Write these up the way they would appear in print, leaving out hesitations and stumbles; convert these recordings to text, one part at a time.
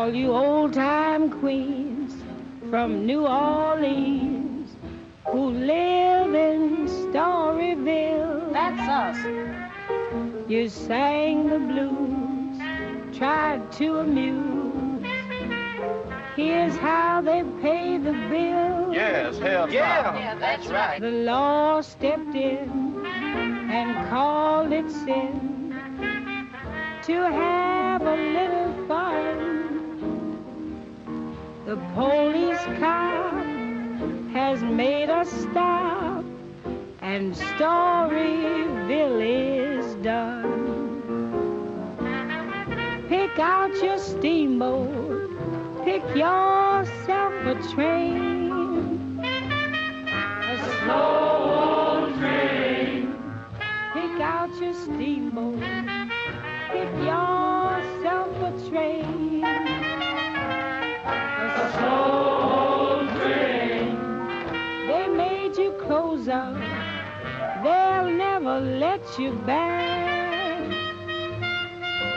all you old-time queens from New Orleans who live in Storyville. That's us. You sang the blues, tried to amuse. Here's how they pay the bill. Yes, hell Yeah, that's right. The law stepped in and called it sin to have a little fun. The police cop has made us stop, and Storyville is done. Pick out your steamboat, pick yourself a train, a slow old train. Pick out your steamboat, pick yourself a train, a slow old train. They made you close up, they'll never let you back.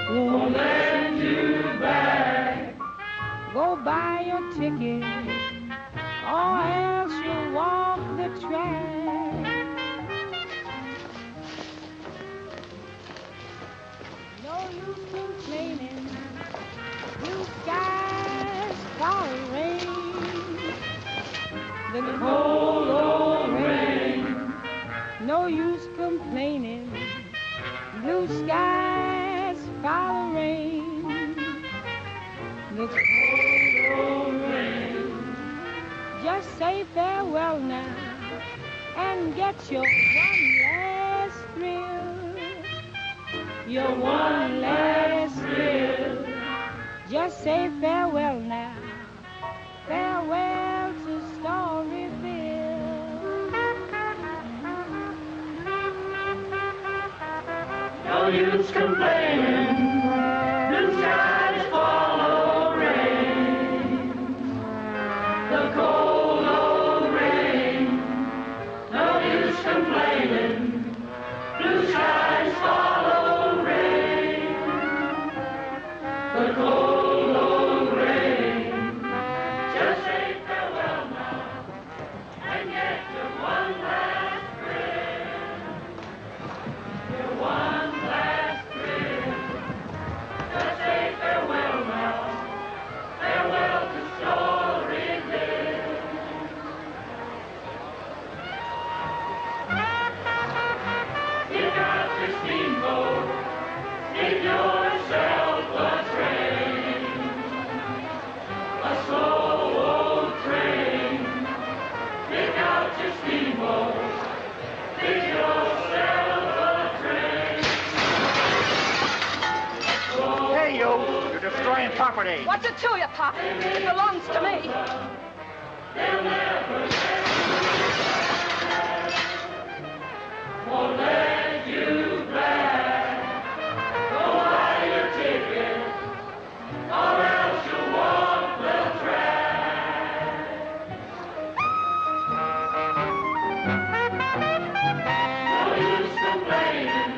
Won't let you back. Go buy your ticket, or else you'll walk the track. No use complaining, blue skies, falling rain, the cold old rain. No use complaining, blue skies, falling rain, the cold old rain. Just say farewell now and get your one last thrill. Your one last thrill. Just say farewell now. Farewell to Storyville. No use complaining. Blue skies follow rain. The cold old rain. No use complaining. Blue skies follow rain. The cold old rain. Just say farewell now and get your one last thrill. Your one last thrill. Just say farewell now. Farewell to Storyville. Pick out your steamboat, pick yourself a train, a slow old train. Pick out your steamboat, pick yourself a train. Hey, you! You're destroying property. What's it to you, Pop? It belongs to me. Won't let you back. Go buy your ticket, or else you'll walk the track. No use complaining.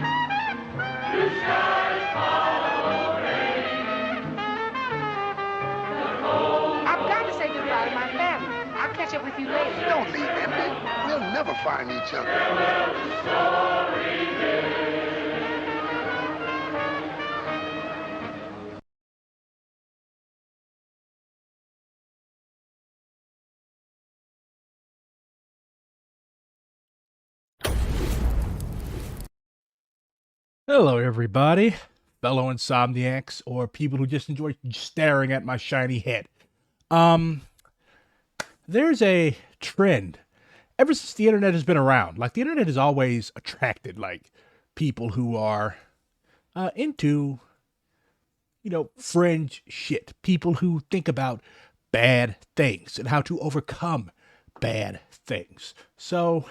Blue skies follow rain. I've got to say goodbye to my family. I'll catch up with you later. Don't leave, Emily. We'll never find each other. Hello, everybody, fellow insomniacs, or people who just enjoy staring at my shiny head. There's a trend ever since the internet has been around. Like, the internet has always attracted, like, people who are into, fringe shit. People who think about bad things and how to overcome bad things. So,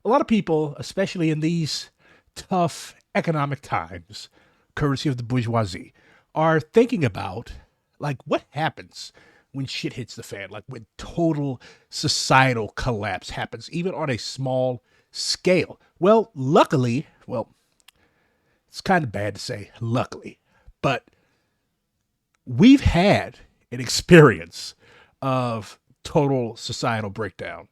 a lot of people, especially in these tough economic times, courtesy of the bourgeoisie, are thinking about, like, what happens when shit hits the fan, like when total societal collapse happens, even on a small scale. Well, luckily, it's kind of bad to say luckily, but we've had an experience of total societal breakdown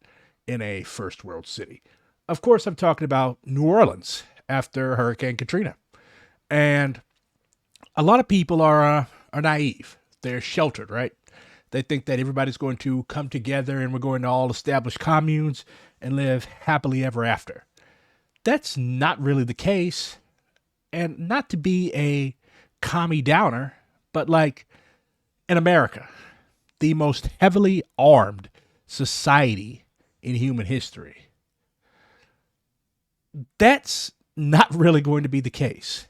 in a first world city. Of course, I'm talking about New Orleans after Hurricane Katrina. And a lot of people are naive. They're sheltered, right? They think that everybody's going to come together and we're going to all establish communes and live happily ever after. That's not really the case. And not to be a commie downer, but like in America, the most heavily armed society in human history, that's not really going to be the case.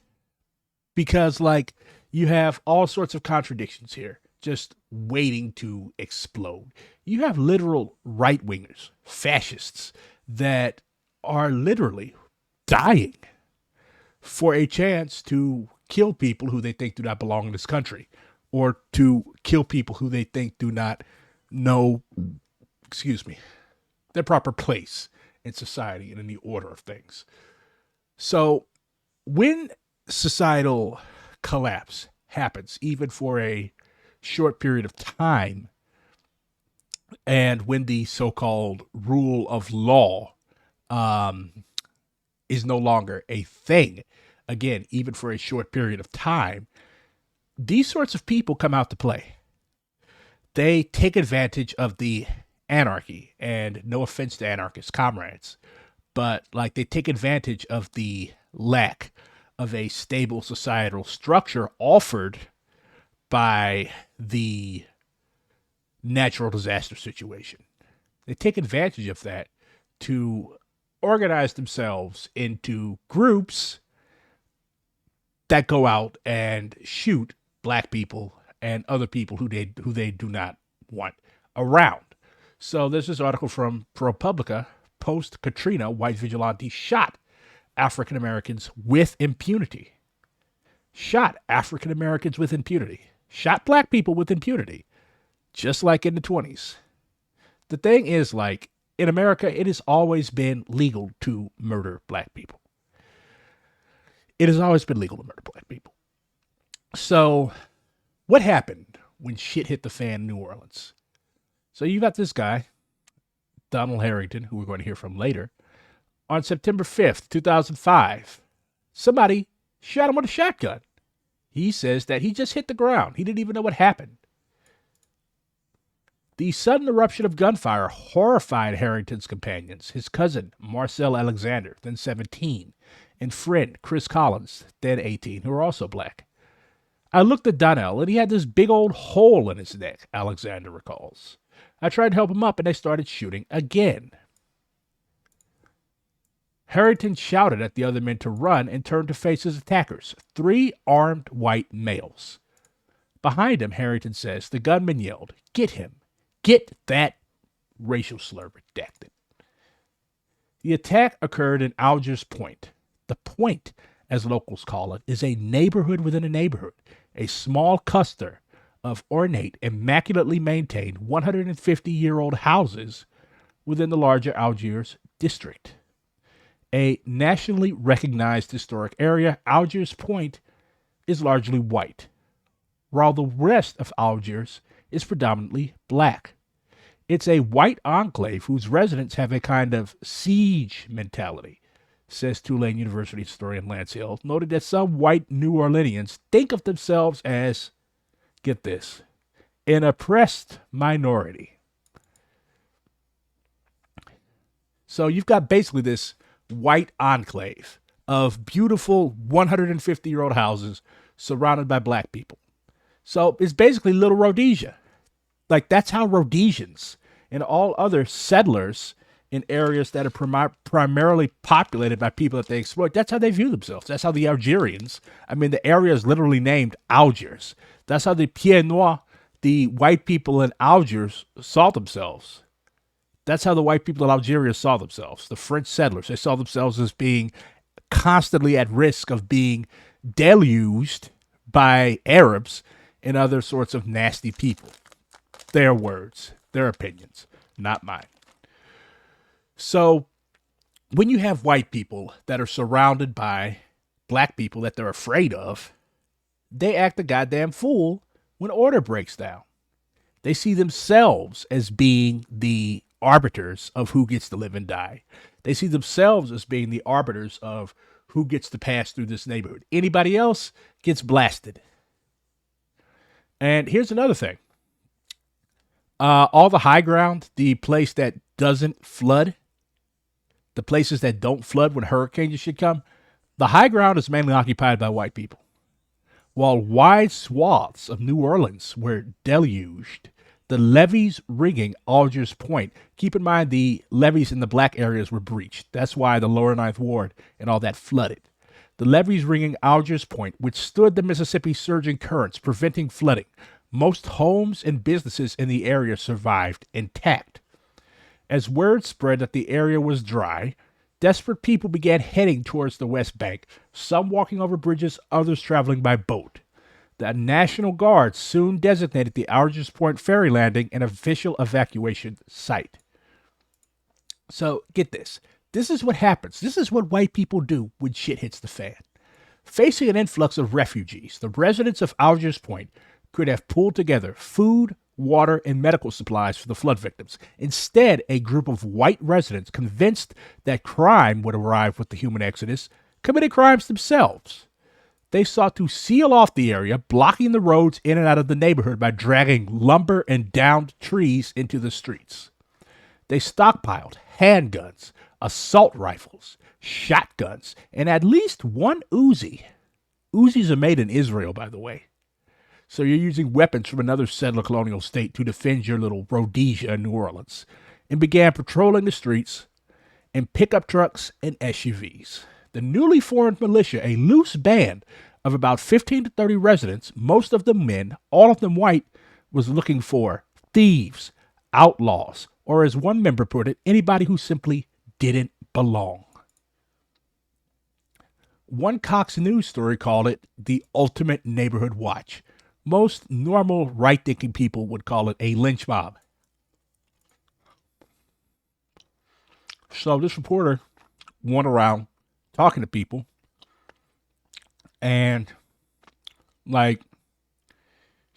Because like you have all sorts of contradictions here just waiting to explode. You have literal right-wingers, fascists that are literally dying for a chance to kill people who they think do not belong in this country, or to kill people who they think do not know, their proper place in society and in the order of things. So when societal collapse happens, even for a short period of time, and when the so-called rule of law is no longer a thing, again, even for a short period of time, these sorts of people come out to play. They take advantage of the anarchy, and no offense to anarchist comrades, but like they take advantage of the lack of a stable societal structure offered by the natural disaster situation. They take advantage of that to organize themselves into groups that go out and shoot black people and other people who they do not want around. So there's this article from ProPublica: Post-Katrina, white vigilantes shot African Americans with impunity. Shot African Americans with impunity. Shot black people with impunity. Just like in the 20s. The thing is, like, in America, it has always been legal to murder black people. It has always been legal to murder black people. So what happened when shit hit the fan in New Orleans? So you got this guy, Donald Harrington, who we're going to hear from later. On September 5th, 2005, somebody shot him with a shotgun. He says that he just hit the ground. He didn't even know what happened. The sudden eruption of gunfire horrified Harrington's companions, his cousin, Marcel Alexander, then 17, and friend, Chris Collins, then 18, who are also black. I looked at Donnell, and he had this big old hole in his neck, Alexander recalls. I tried to help him up, and they started shooting again. Harrington shouted at the other men to run and turned to face his attackers, 3 armed white males. Behind him, Harrington says, the gunman yelled, "Get him! Get that!" Racial slur redacted. The attack occurred in Algiers Point. The Point, as locals call it, is a neighborhood within a neighborhood, a small cluster of ornate, immaculately maintained 150-year-old houses within the larger Algiers district. A nationally recognized historic area, Algiers Point is largely white, while the rest of Algiers is predominantly black. It's a white enclave whose residents have a kind of siege mentality, says Tulane University historian Lance Hill, noted that some white New Orleanians think of themselves as, get this, an oppressed minority. So you've got basically this white enclave of beautiful 150-year-old houses surrounded by black people. So it's basically Little Rhodesia. Like, that's how Rhodesians and all other settlers in areas that are primarily populated by people that they exploit, that's how they view themselves. That's how the Algerians, the area is literally named Algiers. That's how the Pieds Noirs, the white people in Algiers, saw themselves. That's how the white people in Algeria saw themselves. The French settlers, they saw themselves as being constantly at risk of being deluged by Arabs and other sorts of nasty people. Their words, their opinions, not mine. So when you have white people that are surrounded by black people that they're afraid of, they act a goddamn fool When order breaks down, they see themselves as being the arbiters of who gets to live and die. They see themselves as being the arbiters of who gets to pass through this neighborhood. Anybody else gets blasted. And here's another thing. All the high ground, the place that doesn't flood, the places that don't flood when hurricanes and shit come, the high ground is mainly occupied by white people. While wide swaths of New Orleans were deluged, the levees rigging Algiers Point, keep in mind the levees in the black areas were breached. That's why the lower Ninth Ward and all that flooded. The levees rigging Algiers Point withstood the Mississippi's surging currents, preventing flooding. Most homes and businesses in the area survived intact. As word spread that the area was dry, desperate people began heading towards the West Bank, some walking over bridges, others traveling by boat. The National Guard soon designated the Algiers Point ferry landing an official evacuation site. So, get this. This is what happens. This is what white people do when shit hits the fan. Facing an influx of refugees, the residents of Algiers Point could have pulled together food, water, and medical supplies for the flood victims. Instead, a group of white residents, convinced that crime would arrive with the human exodus, committed crimes themselves. They sought to seal off the area, blocking the roads in and out of the neighborhood by dragging lumber and downed trees into the streets. They stockpiled handguns, assault rifles, shotguns, and at least one Uzi. Uzis are made in Israel, by the way. So you're using weapons from another settler colonial state to defend your little Rhodesia in New Orleans, and began patrolling the streets in pickup trucks and SUVs. The newly formed militia, a loose band of about 15 to 30 residents, most of them men, all of them white, was looking for thieves, outlaws, or as one member put it, anybody who simply didn't belong. One Cox News story called it the ultimate neighborhood watch. Most normal right-thinking people would call it a lynch mob. So this reporter went around talking to people and like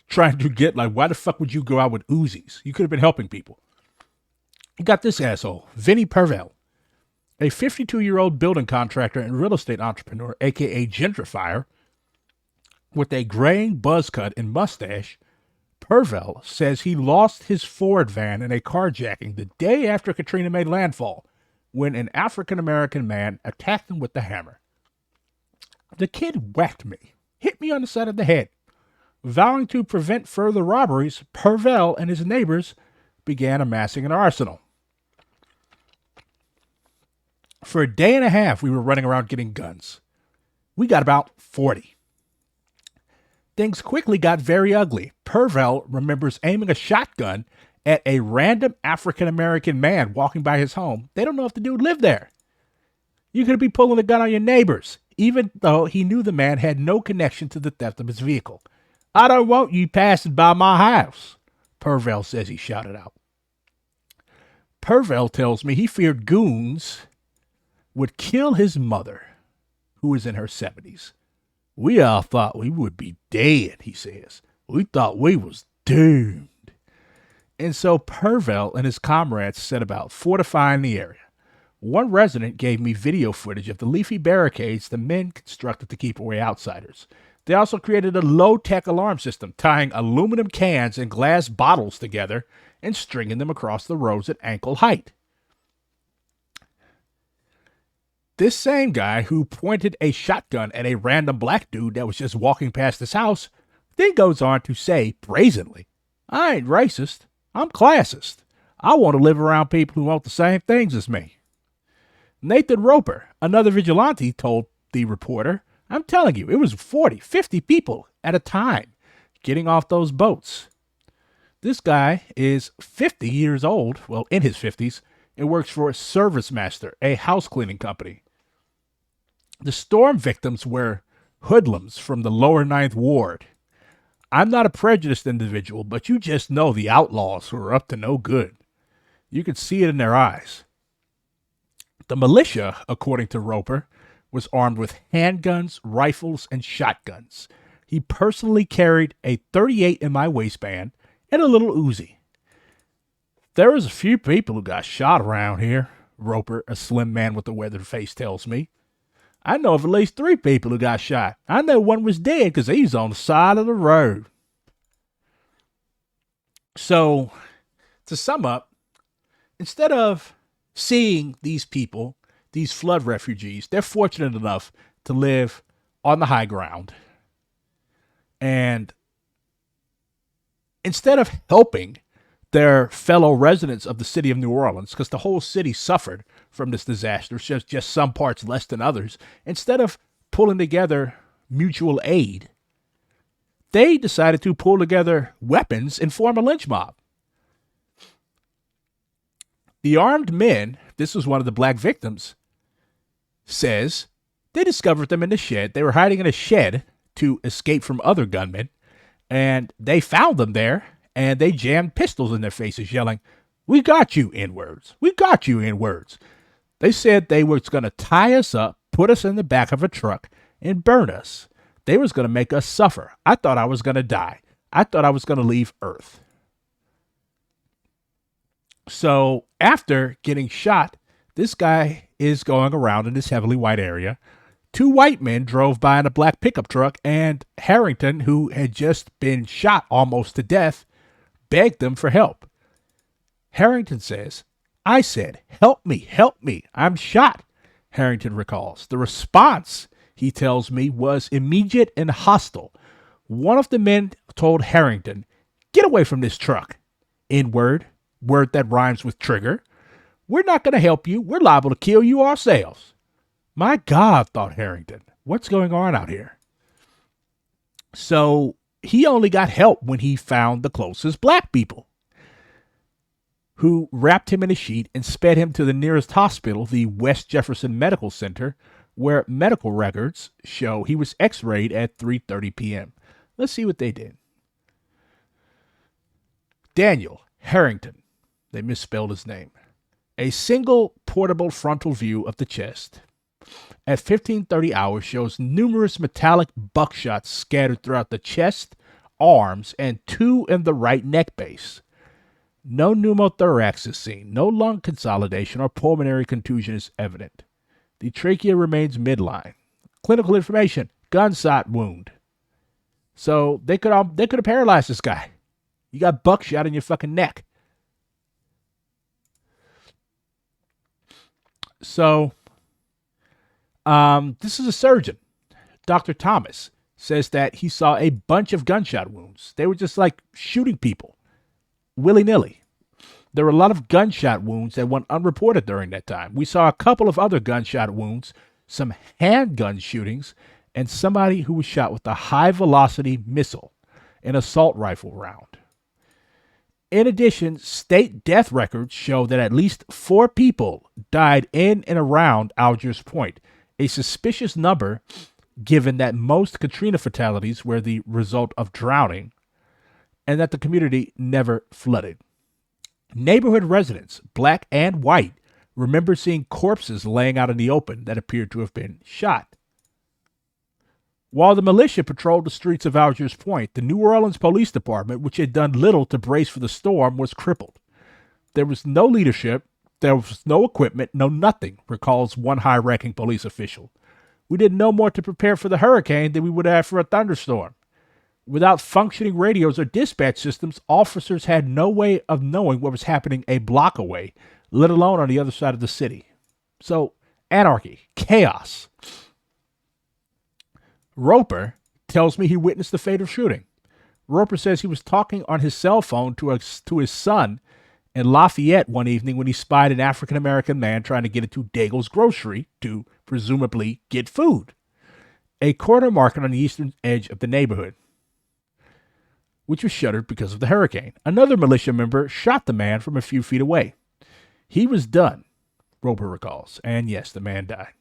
trying to get like, why the fuck would you go out with Uzis? You could have been helping people. You got this asshole, Vinny Pervell, a 52-year-old building contractor and real estate entrepreneur, aka gentrifier, with a graying buzz cut and mustache. Pervell says he lost his Ford van in a carjacking the day after Katrina made landfall, when an African-American man attacked him with the hammer. The kid whacked me, hit me on the side of the head. Vowing to prevent further robberies, Pervell and his neighbors began amassing an arsenal. For a day and a half, we were running around getting guns. We got about 40. Things quickly got very ugly. Pervell remembers aiming a shotgun at a random African-American man walking by his home. They don't know if the dude lived there. You could be pulling a gun on your neighbors, even though he knew the man had no connection to the theft of his vehicle. I don't want you passing by my house, Pervell says he shouted out. Pervell tells me he feared goons would kill his mother, who was in her 70s. We all thought we would be dead, he says. We thought we was doomed. And so Pervell and his comrades set about fortifying the area. One resident gave me video footage of the leafy barricades the men constructed to keep away outsiders. They also created a low-tech alarm system, tying aluminum cans and glass bottles together and stringing them across the roads at ankle height. This same guy who pointed a shotgun at a random black dude that was just walking past his house then goes on to say brazenly, I ain't racist. I'm classist. I want to live around people who want the same things as me. Nathan Roper, another vigilante, told the reporter, I'm telling you, it was 40, 50 people at a time getting off those boats. This guy is 50 years old, well, in his 50s, and works for ServiceMaster, a house cleaning company. The storm victims were hoodlums from the lower Ninth Ward. I'm not a prejudiced individual, but you just know the outlaws who are up to no good. You could see it in their eyes. The militia, according to Roper, was armed with handguns, rifles, and shotguns. He personally carried a 38 in my waistband and a little Uzi. There was a few people who got shot around here, Roper, a slim man with a weathered face, tells me. I know of at least 3 people who got shot. I know one was dead because he's on the side of the road. So, to sum up, instead of seeing these people, these flood refugees, they're fortunate enough to live on the high ground. And instead of helping their fellow residents of the city of New Orleans, because the whole city suffered from this disaster, just some parts less than others, instead of pulling together mutual aid, they decided to pull together weapons and form a lynch mob. The armed men, this was one of the black victims, says they discovered them in the shed. They were hiding in a shed to escape from other gunmen, and they found them there, and they jammed pistols in their faces, yelling, "We got you, N-words. We got you, N-words." They said they was going to tie us up, put us in the back of a truck, and burn us. They was going to make us suffer. I thought I was going to die. I thought I was going to leave Earth. So after getting shot, this guy is going around in this heavily white area. 2 white men drove by in a black pickup truck, and Harrington, who had just been shot almost to death, begged them for help. Harrington says, "I said, help me, I'm shot," Harrington recalls. The response, he tells me, was immediate and hostile. One of the men told Harrington, "Get away from this truck." N-word, word that rhymes with trigger. "We're not going to help you. We're liable to kill you ourselves." My God, thought Harrington, what's going on out here? So he only got help when he found the closest black people, who wrapped him in a sheet and sped him to the nearest hospital, the West Jefferson Medical Center, where medical records show he was x-rayed at 3:30 p.m. Let's see what they did. Daniel Harrington, they misspelled his name. A single portable frontal view of the chest at 15:30 hours shows numerous metallic buckshots scattered throughout the chest, arms, and 2 in the right neck base. No pneumothorax is seen. No lung consolidation or pulmonary contusion is evident. The trachea remains midline. Clinical information: gunshot wound. So they could have paralyzed this guy. You got buckshot in your fucking neck. So, this is a surgeon. Dr. Thomas says that he saw a bunch of gunshot wounds. They were just like shooting people willy-nilly. There were a lot of gunshot wounds that went unreported during that time. We saw a couple of other gunshot wounds, some handgun shootings, and somebody who was shot with a high-velocity missile, an assault rifle round. In addition, state death records show that at least 4 people died in and around Algiers Point, a suspicious number given that most Katrina fatalities were the result of drowning and that the community never flooded. Neighborhood residents, black and white, remember seeing corpses laying out in the open that appeared to have been shot. While the militia patrolled the streets of Algiers Point, the New Orleans Police Department, which had done little to brace for the storm, was crippled. There was no leadership, there was no equipment, no nothing, recalls one high-ranking police official. We did no more to prepare for the hurricane than we would have for a thunderstorm. Without functioning radios or dispatch systems, officers had no way of knowing what was happening a block away, let alone on the other side of the city. So, anarchy, chaos. Roper tells me he witnessed the fatal shooting. Roper says he was talking on his cell phone to his son in Lafayette one evening when he spied an African-American man trying to get into Daigle's grocery to presumably get food, a corner market on the eastern edge of the neighborhood, which was shuttered because of the hurricane. Another militia member shot the man from a few feet away. He was done, Roper recalls, and yes, the man died.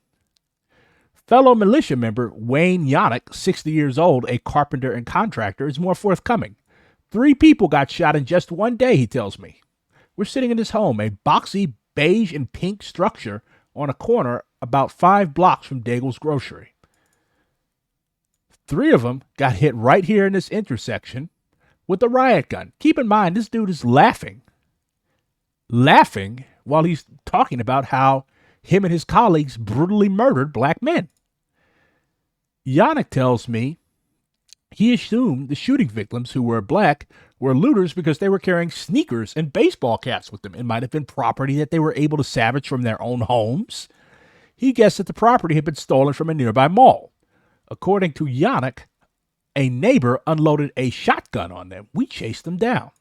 Fellow militia member Wayne Yannick, 60 years old, a carpenter and contractor, is more forthcoming. 3 people got shot in just one day, he tells me. We're sitting in his home, a boxy beige and pink structure on a corner about 5 blocks from Daigle's grocery. 3 of them got hit right here in this intersection with a riot gun. Keep in mind, this dude is laughing while he's talking about how him and his colleagues brutally murdered black men. Yannick tells me he assumed the shooting victims, who were black, were looters because they were carrying sneakers and baseball caps with them. It might have been property that they were able to salvage from their own homes. He guessed that the property had been stolen from a nearby mall. According to Yannick, a neighbor unloaded a shotgun on them. We chased them down.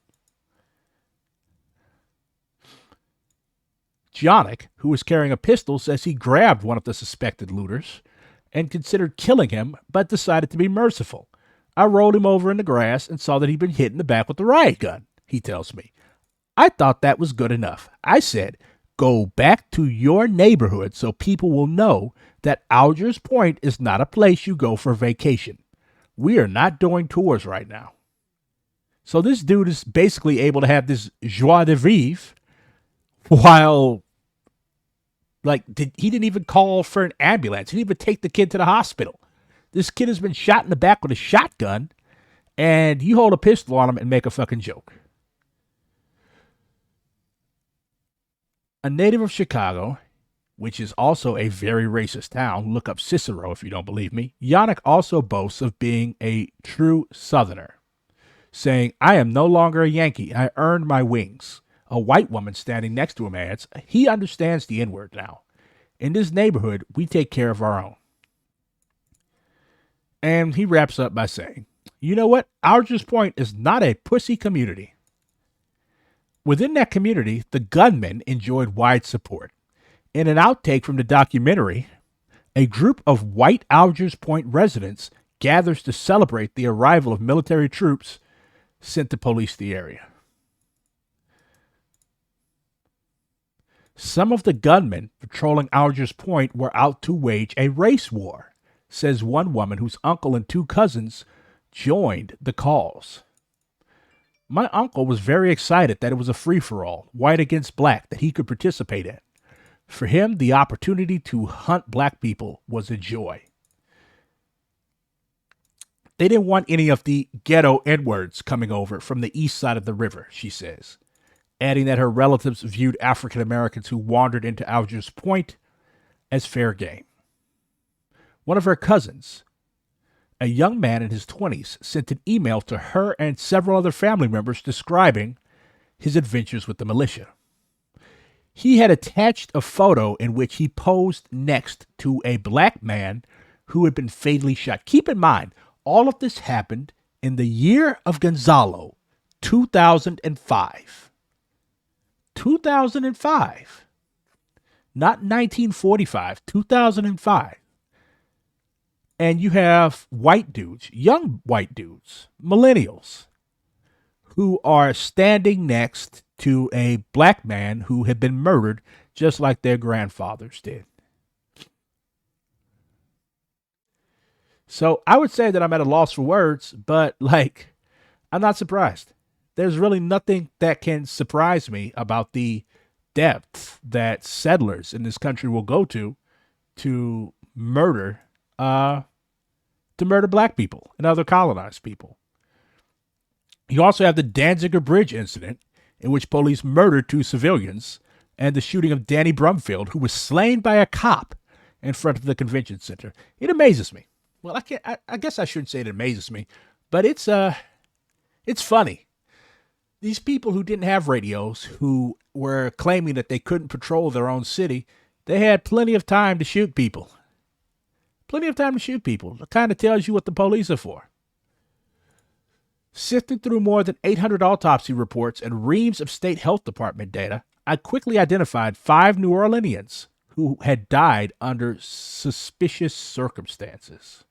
Yannick, who was carrying a pistol, says he grabbed one of the suspected looters and considered killing him, but decided to be merciful. I rolled him over in the grass and saw that he'd been hit in the back with the riot gun, he tells me. I thought that was good enough. I said, go back to your neighborhood so people will know that Algiers Point is not a place you go for vacation. We are not doing tours right now. So this dude is basically able to have this joie de vivre while, he didn't even call for an ambulance. He didn't even take the kid to the hospital. This kid has been shot in the back with a shotgun, and you hold a pistol on him and make a fucking joke. A native of Chicago, which is also a very racist town, look up Cicero if you don't believe me, Yannick also boasts of being a true Southerner, saying, I am no longer a Yankee. I earned my wings. A white woman standing next to him adds, he understands the N-word now. In this neighborhood, we take care of our own. And he wraps up by saying, you know what? Algiers Point is not a pussy community. Within that community, the gunmen enjoyed wide support. In an outtake from the documentary, a group of white Algiers Point residents gathers to celebrate the arrival of military troops sent to police the area. Some of the gunmen patrolling Algiers Point were out to wage a race war, says one woman whose uncle and 2 cousins joined the cause. My uncle was very excited that it was a free-for-all, white against black, that he could participate in. For him, the opportunity to hunt black people was a joy. They didn't want any of the ghetto N-words coming over from the east side of the river, she says, adding that her relatives viewed African Americans who wandered into Algiers Point as fair game. One of her cousins, a young man in his 20s, sent an email to her and several other family members describing his adventures with the militia. He had attached a photo in which he posed next to a black man who had been fatally shot. Keep in mind, all of this happened in the year of Gonzalo, 2005. 2005. Not 1945, 2005. And you have white dudes, young white dudes, millennials, who are standing next to a black man who had been murdered just like their grandfathers did. So I would say that I'm at a loss for words, but I'm not surprised. There's really nothing that can surprise me about the depth that settlers in this country will go to murder black people and other colonized people. You also have the Danziger Bridge incident, in which police murdered 2 civilians, and the shooting of Danny Brumfield, who was slain by a cop in front of the convention center. It amazes me. Well, I guess I shouldn't say it amazes me, but it's funny. These people who didn't have radios, who were claiming that they couldn't patrol their own city, they had plenty of time to shoot people. Plenty of time to shoot people. It kind of tells you what the police are for. Sifting through more than 800 autopsy reports and reams of state health department data, I quickly identified 5 New Orleanians who had died under suspicious circumstances.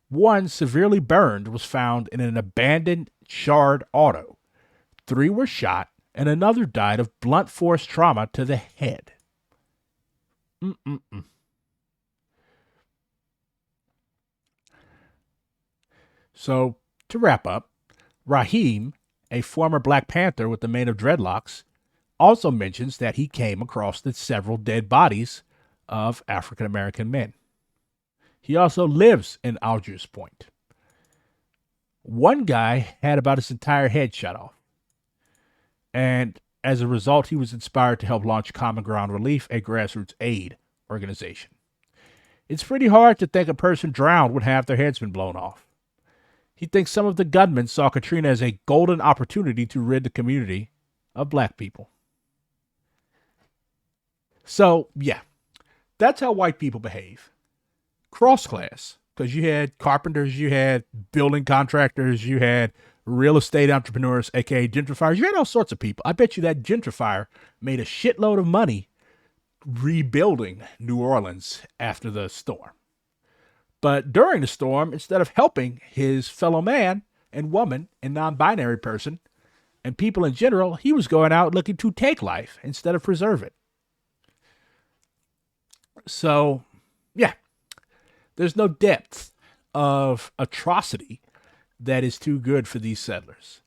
One, severely burned, was found in an abandoned, charred auto. 3 were shot, and another died of blunt force trauma to the head. So, to wrap up, Raheem, a former Black Panther with the mane of dreadlocks, also mentions that he came across the several dead bodies of African American men. He also lives in Algiers Point. One guy had about his entire head shot off. And as a result, he was inspired to help launch Common Ground Relief, a grassroots aid organization. It's pretty hard to think a person drowned when half their head's been blown off. He thinks some of the gunmen saw Katrina as a golden opportunity to rid the community of black people. So, yeah, that's how white people behave. Cross-class, because you had carpenters, you had building contractors, you had real estate entrepreneurs, aka gentrifiers. You had all sorts of people. I bet you that gentrifier made a shitload of money rebuilding New Orleans after the storm. But during the storm, instead of helping his fellow man and woman and non-binary person and people in general, he was going out looking to take life instead of preserve it. So, yeah, there's no depth of atrocity that is too good for these settlers.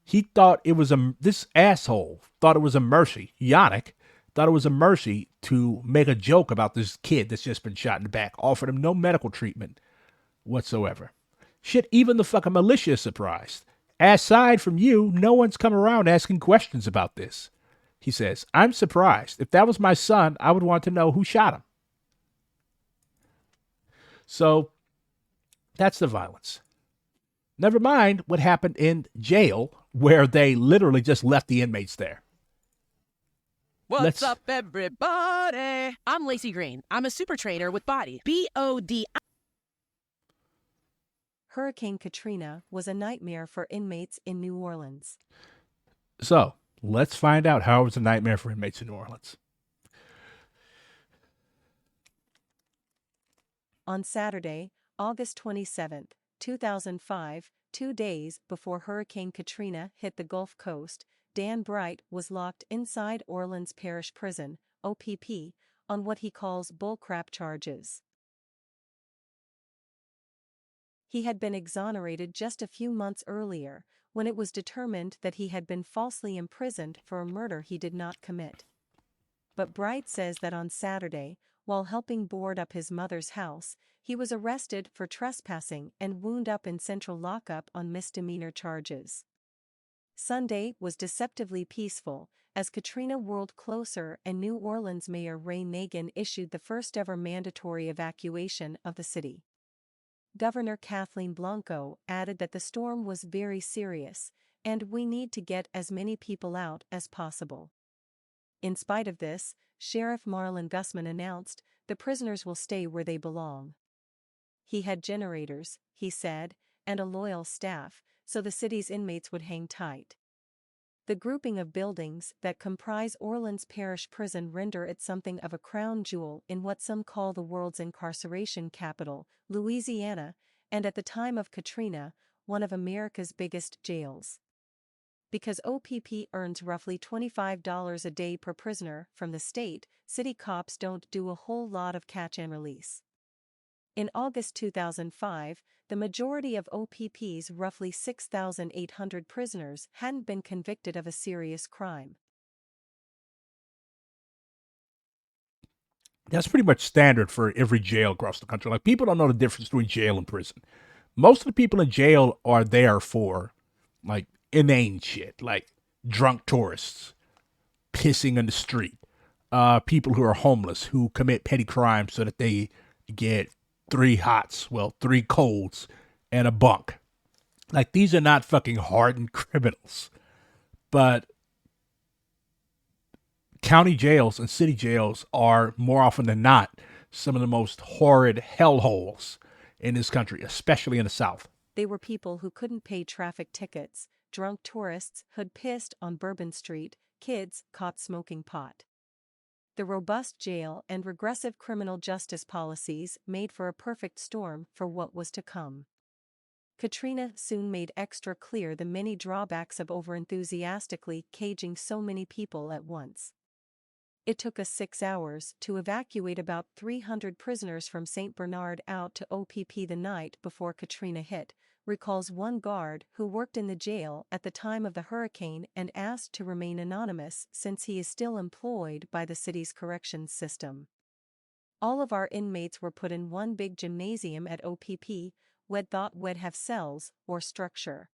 He thought it was this asshole thought it was a mercy. Yannick thought it was a mercy to make a joke about this kid that's just been shot in the back, offered him no medical treatment whatsoever. Shit, even the fucking militia is surprised. Aside from you, no one's come around asking questions about this. He says, I'm surprised. If that was my son, I would want to know who shot him. So that's the violence. Never mind what happened in jail, where they literally just left the inmates there. What's up, everybody? I'm Lacey Green. I'm a super trader with Body. B-O-D. Hurricane Katrina was a nightmare for inmates in New Orleans. So, let's find out how it was a nightmare for inmates in New Orleans. On Saturday, August 27, 2005, 2 days before Hurricane Katrina hit the Gulf Coast, Dan Bright was locked inside Orleans Parish Prison, OPP, on what he calls bullcrap charges. He had been exonerated just a few months earlier, when it was determined that he had been falsely imprisoned for a murder he did not commit. But Bright says that on Saturday, while helping board up his mother's house, he was arrested for trespassing and wound up in central lockup on misdemeanor charges. Sunday was deceptively peaceful, as Katrina whirled closer and New Orleans Mayor Ray Nagin issued the first-ever mandatory evacuation of the city. Governor Kathleen Blanco added that the storm was very serious, and we need to get as many people out as possible. In spite of this, Sheriff Marlon Gusman announced the prisoners will stay where they belong. He had generators, he said, and a loyal staff, so the city's inmates would hang tight. The grouping of buildings that comprise Orleans Parish Prison render it something of a crown jewel in what some call the world's incarceration capital, Louisiana, and at the time of Katrina, one of America's biggest jails. Because OPP earns roughly $25 a day per prisoner from the state, city cops don't do a whole lot of catch and release. In August 2005, the majority of OPP's roughly 6,800 prisoners hadn't been convicted of a serious crime. That's pretty much standard for every jail across the country. Like, people don't know the difference between jail and prison. Most of the people in jail are there for, like, inane shit, like drunk tourists, pissing in the street, people who are homeless, who commit petty crimes so that they get 3 colds, and a bunk. Like, these are not fucking hardened criminals. But county jails and city jails are, more often than not, some of the most horrid hellholes in this country, especially in the South. They were people who couldn't pay traffic tickets, drunk tourists who'd pissed on Bourbon Street, kids caught smoking pot. The robust jail and regressive criminal justice policies made for a perfect storm for what was to come. Katrina soon made extra clear the many drawbacks of overenthusiastically caging so many people at once. It took us 6 hours to evacuate about 300 prisoners from St. Bernard out to OPP the night before Katrina hit, recalls one guard who worked in the jail at the time of the hurricane and asked to remain anonymous since he is still employed by the city's corrections system. All of our inmates were put in one big gymnasium at OPP, we'd thought we'd have cells or structure.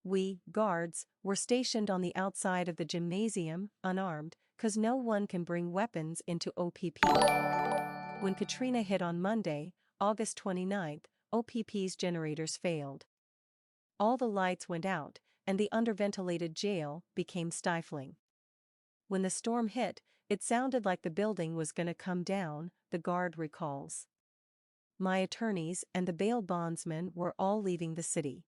We, guards, were stationed on the outside of the gymnasium, unarmed, 'cause no one can bring weapons into OPP. When Katrina hit on Monday, August 29th, OPP's generators failed. All the lights went out, and the underventilated jail became stifling. When the storm hit, it sounded like the building was gonna come down, the guard recalls. My attorneys and the bail bondsmen were all leaving the city.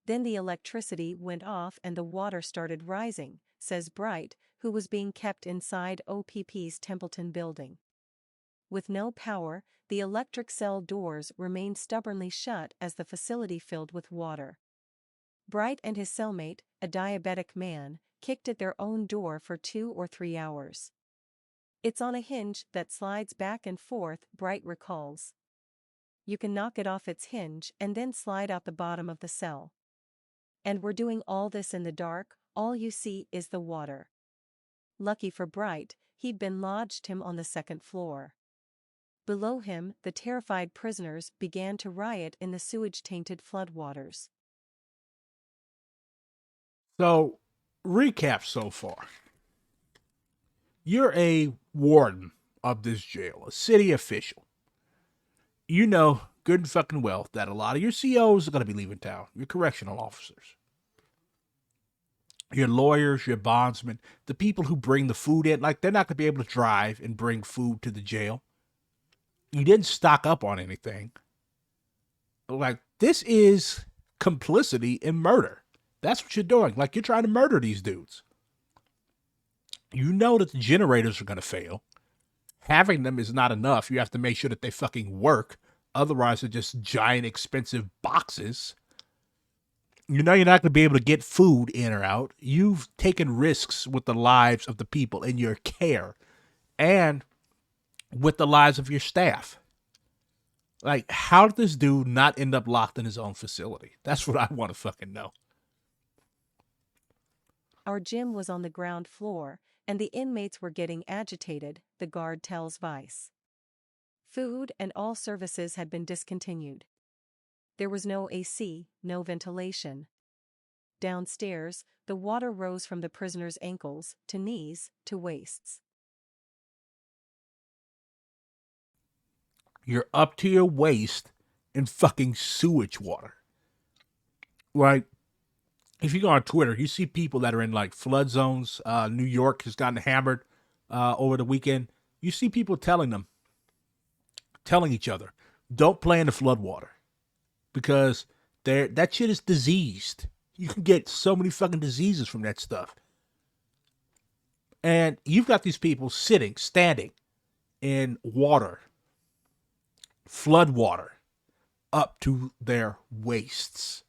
Then the electricity went off and the water started rising, says Bright, who was being kept inside OPP's Templeton building. With no power, the electric cell doors remained stubbornly shut as the facility filled with water. Bright and his cellmate, a diabetic man, kicked at their own door for 2 or 3 hours. It's on a hinge that slides back and forth, Bright recalls. You can knock it off its hinge and then slide out the bottom of the cell. And we're doing all this in the dark, all you see is the water. Lucky for Bright, he'd been lodged him on the second floor. Below him, the terrified prisoners began to riot in the sewage-tainted floodwaters. So, recap so far. You're a warden of this jail, a city official. You know good and fucking well that a lot of your COs are going to be leaving town, your correctional officers. Your lawyers, your bondsmen, the people who bring the food in, like they're not going to be able to drive and bring food to the jail. You didn't stock up on anything. Like, this is complicity in murder. That's what you're doing. Like, you're trying to murder these dudes. You know that the generators are going to fail. Having them is not enough. You have to make sure that they fucking work. Otherwise, they're just giant, expensive boxes. You know you're not going to be able to get food in or out. You've taken risks with the lives of the people in your care and with the lives of your staff. Like, how did this dude not end up locked in his own facility? That's what I want to fucking know. Our gym was on the ground floor, and the inmates were getting agitated, the guard tells Vice. Food and all services had been discontinued. There was no AC, no ventilation. Downstairs, the water rose from the prisoners' ankles, to knees, to waists. You're up to your waist in fucking sewage water. Like, if you go on Twitter, you see people that are in like flood zones. New York has gotten hammered over the weekend. You see people telling each other, don't play in the flood water because that shit is diseased. You can get so many fucking diseases from that stuff. And you've got these people standing in water, flood water, up to their waists.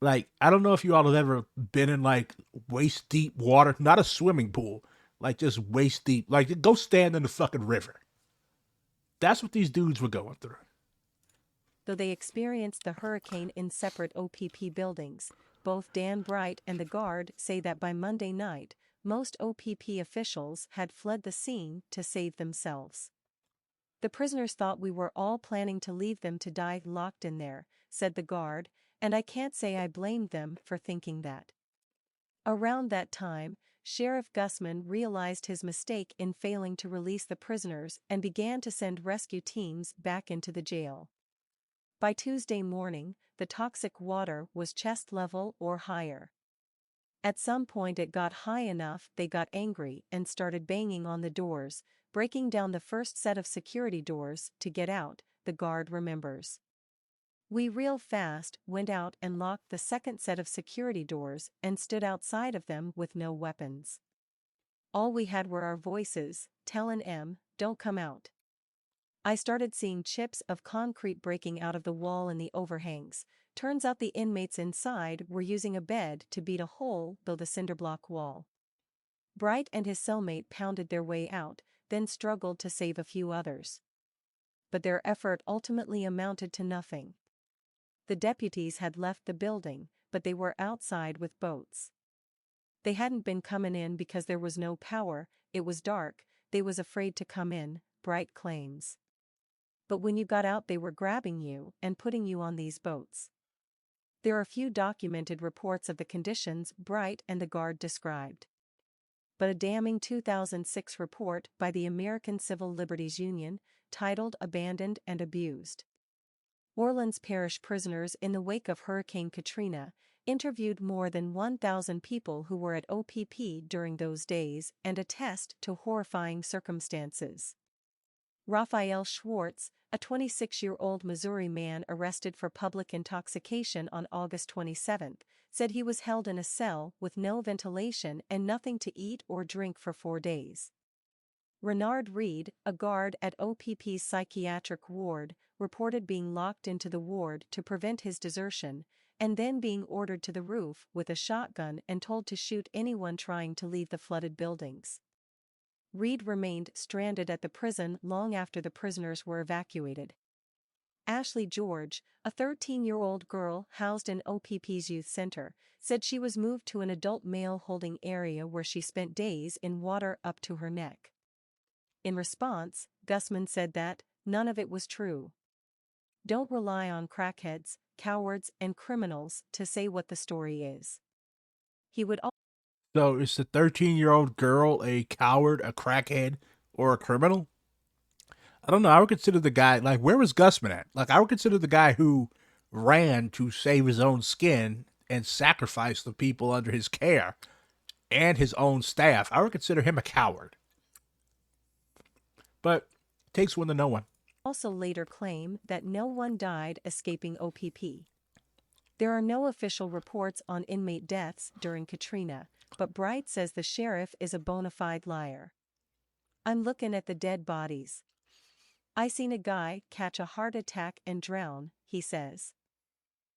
Like, I don't know if you all have ever been in like waist deep water, not a swimming pool, like just waist deep. Like, go stand in the fucking river. That's what these dudes were going through. Though they experienced the hurricane in separate OPP buildings, both Dan Bright and the guard say that by Monday night, most OPP officials had fled the scene to save themselves. The prisoners thought we were all planning to leave them to die locked in there, said the guard, and I can't say I blamed them for thinking that. Around that time, Sheriff Gussman realized his mistake in failing to release the prisoners and began to send rescue teams back into the jail. By Tuesday morning, the toxic water was chest level or higher. At some point it got high enough they got angry and started banging on the doors, breaking down the first set of security doors to get out, the guard remembers. We real fast went out and locked the second set of security doors and stood outside of them with no weapons. All we had were our voices, tellin' 'em, don't come out. I started seeing chips of concrete breaking out of the wall in the overhangs. Turns out the inmates inside were using a bed to beat a hole through the cinderblock wall. Bright and his cellmate pounded their way out, then struggled to save a few others. But their effort ultimately amounted to nothing. The deputies had left the building, but they were outside with boats. They hadn't been coming in because there was no power, it was dark, they was afraid to come in, Bright claims. But when you got out, they were grabbing you and putting you on these boats. There are few documented reports of the conditions Bright and the guard described. But a damning 2006 report by the American Civil Liberties Union, titled Abandoned and Abused. Orleans Parish prisoners in the wake of Hurricane Katrina interviewed more than 1,000 people who were at OPP during those days and attest to horrifying circumstances. Raphael Schwartz, a 26-year-old Missouri man arrested for public intoxication on August 27, said he was held in a cell with no ventilation and nothing to eat or drink for 4 days. Renard Reed, a guard at OPP's psychiatric ward, reported being locked into the ward to prevent his desertion, and then being ordered to the roof with a shotgun and told to shoot anyone trying to leave the flooded buildings. Reed remained stranded at the prison long after the prisoners were evacuated. Ashley George, a 13-year-old girl housed in OPP's youth center, said she was moved to an adult male holding area where she spent days in water up to her neck. In response, Gusman said that none of it was true. Don't rely on crackheads, cowards, and criminals to say what the story is. He would also. So is the 13-year-old girl a coward, a crackhead, or a criminal? I don't know. I would consider the guy, like, where was Gusman at? Like, I would consider the guy who ran to save his own skin and sacrificed the people under his care and his own staff. I would consider him a coward. But it takes one to know one. Also later claim that no one died escaping OPP. There are no official reports on inmate deaths during Katrina, but Bright says the sheriff is a bona fide liar. I'm looking at the dead bodies. I seen a guy catch a heart attack and drown, he says.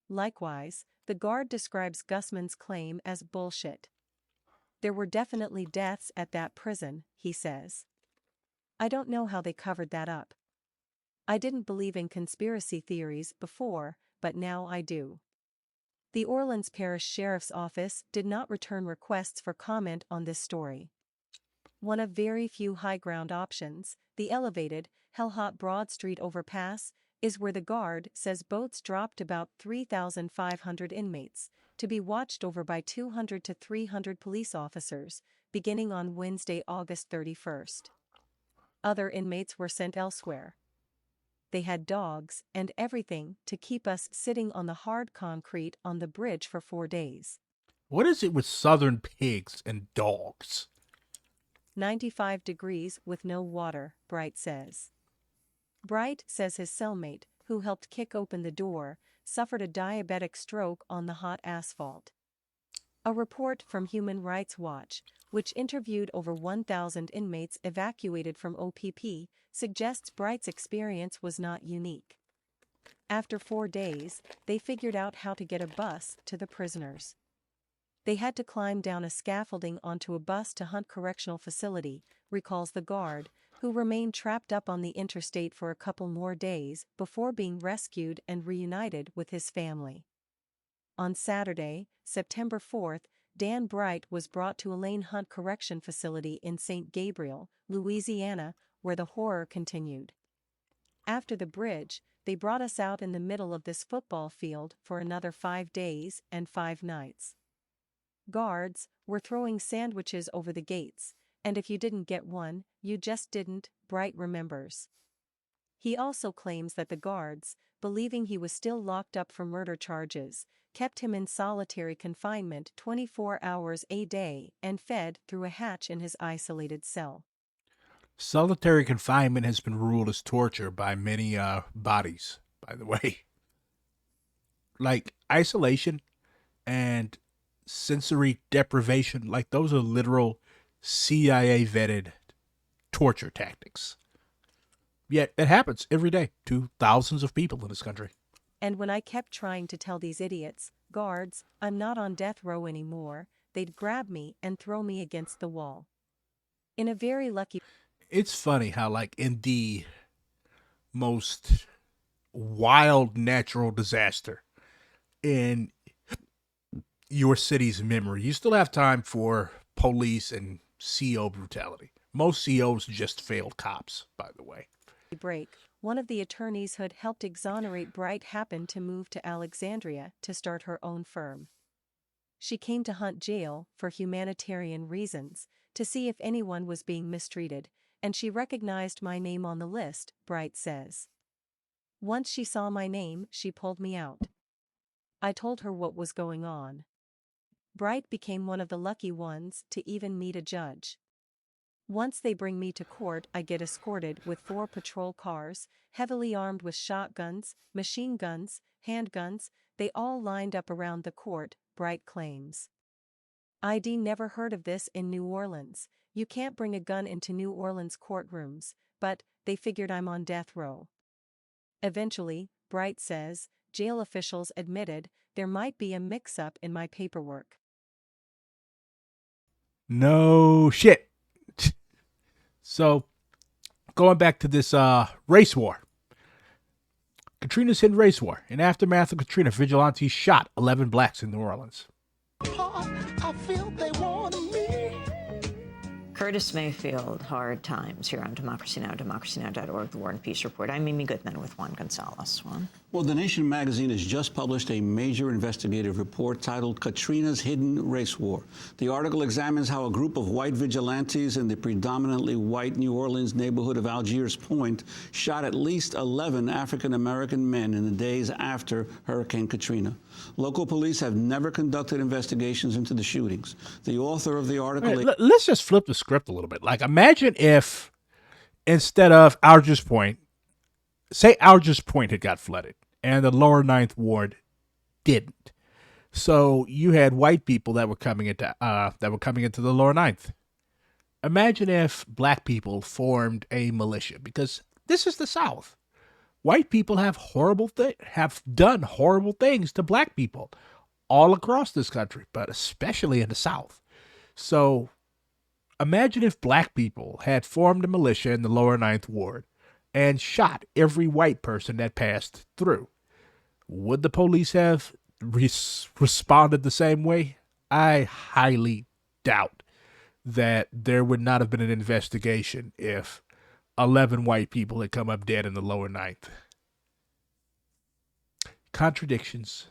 Likewise, the guard describes Gusman's claim as bullshit. There were definitely deaths at that prison, he says. I don't know how they covered that up. I didn't believe in conspiracy theories before, but now I do. The Orleans Parish Sheriff's Office did not return requests for comment on this story. One of very few high ground options, the elevated, Hellhot Broad Street overpass, is where the guard says boats dropped about 3,500 inmates, to be watched over by 200 to 300 police officers, beginning on Wednesday, August 31st. Other inmates were sent elsewhere. They had dogs and everything to keep us sitting on the hard concrete on the bridge for 4 days. What is it with southern pigs and dogs? 95 degrees with no water, Bright says. Bright says his cellmate, who helped kick open the door, suffered a diabetic stroke on the hot asphalt. A report from Human Rights Watch, which interviewed over 1,000 inmates evacuated from OPP, suggests Bright's experience was not unique. After 4 days, they figured out how to get a bus to the prisoners. They had to climb down a scaffolding onto a bus to Hunt Correctional Facility, recalls the guard, who remained trapped up on the interstate for a couple more days before being rescued and reunited with his family. On Saturday, September 4th, Dan Bright was brought to Elaine Hunt Correction Facility in St. Gabriel, Louisiana, where the horror continued. After the bridge, they brought us out in the middle of this football field for another 5 days and 5 nights. Guards were throwing sandwiches over the gates, and if you didn't get one, you just didn't, Bright remembers. He also claims that the guards, believing he was still locked up for murder charges, kept him in solitary confinement 24 hours a day and fed through a hatch in his isolated cell. Solitary confinement has been ruled as torture by many bodies, by the way. Like isolation and sensory deprivation, like those are literal CIA vetted torture tactics. Yet it happens every day to thousands of people in this country. And when I kept trying to tell these idiots, guards, I'm not on death row anymore, they'd grab me and throw me against the wall. In a very lucky... It's funny how, like, in the most wild natural disaster in your city's memory, you still have time for police and CO brutality. Most CEOs are just failed cops, by the way. Break, one of the attorneys who'd helped exonerate Bright happened to move to Alexandria to start her own firm. She came to Hunt Jail for humanitarian reasons, to see if anyone was being mistreated, and she recognized my name on the list, Bright says. Once she saw my name, she pulled me out. I told her what was going on. Bright became one of the lucky ones to even meet a judge. Once they bring me to court, I get escorted with 4 patrol cars, heavily armed with shotguns, machine guns, handguns. They all lined up around the court, Bright claims. ID never heard of this in New Orleans. You can't bring a gun into New Orleans courtrooms, but they figured I'm on death row. Eventually, Bright says, jail officials admitted there might be a mix-up in my paperwork. No shit. So, going back to this race war. Katrina's hidden race war. In aftermath of Katrina, vigilantes shot 11 blacks in New Orleans. I feel they want me. Curtis Mayfield, Hard Times, here on Democracy Now!, democracynow.org, The War and Peace Report. I'm Mimi Goodman with Juan Gonzalez. Juan? Well, The Nation magazine has just published a major investigative report titled Katrina's Hidden Race War. The article examines how a group of white vigilantes in the predominantly white New Orleans neighborhood of Algiers Point shot at least 11 African-American men in the days after Hurricane Katrina. Local police have never conducted investigations into the shootings. The author of the article... Let's just flip the script a little bit. Like, imagine if instead of Algiers Point, say Algiers Point had got flooded and the lower Ninth Ward didn't. So you had white people that were coming into the lower Ninth. Imagine if black people formed a militia, because this is the South. White people have done horrible things to black people all across this country, but especially in the South. So imagine if black people had formed a militia in the lower Ninth Ward and shot every white person that passed through. Would the police have responded the same way? I highly doubt that there would not have been an investigation if 11 white people had come up dead in the lower Ninth. Contradictions.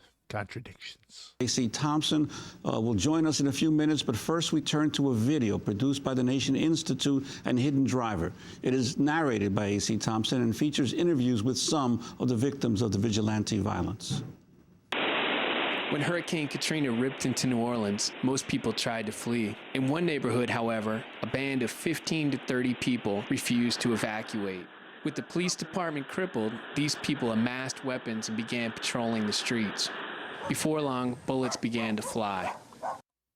A.C. Thompson will join us in a few minutes, but first we turn to a video produced by the Nation Institute and Hidden Driver. It is narrated by A.C. Thompson and features interviews with some of the victims of the vigilante violence. When Hurricane Katrina ripped into New Orleans, most people tried to flee. In one neighborhood, however, a band of 15 to 30 people refused to evacuate. With the police department crippled, these people amassed weapons and began patrolling the streets. Before long, bullets began to fly.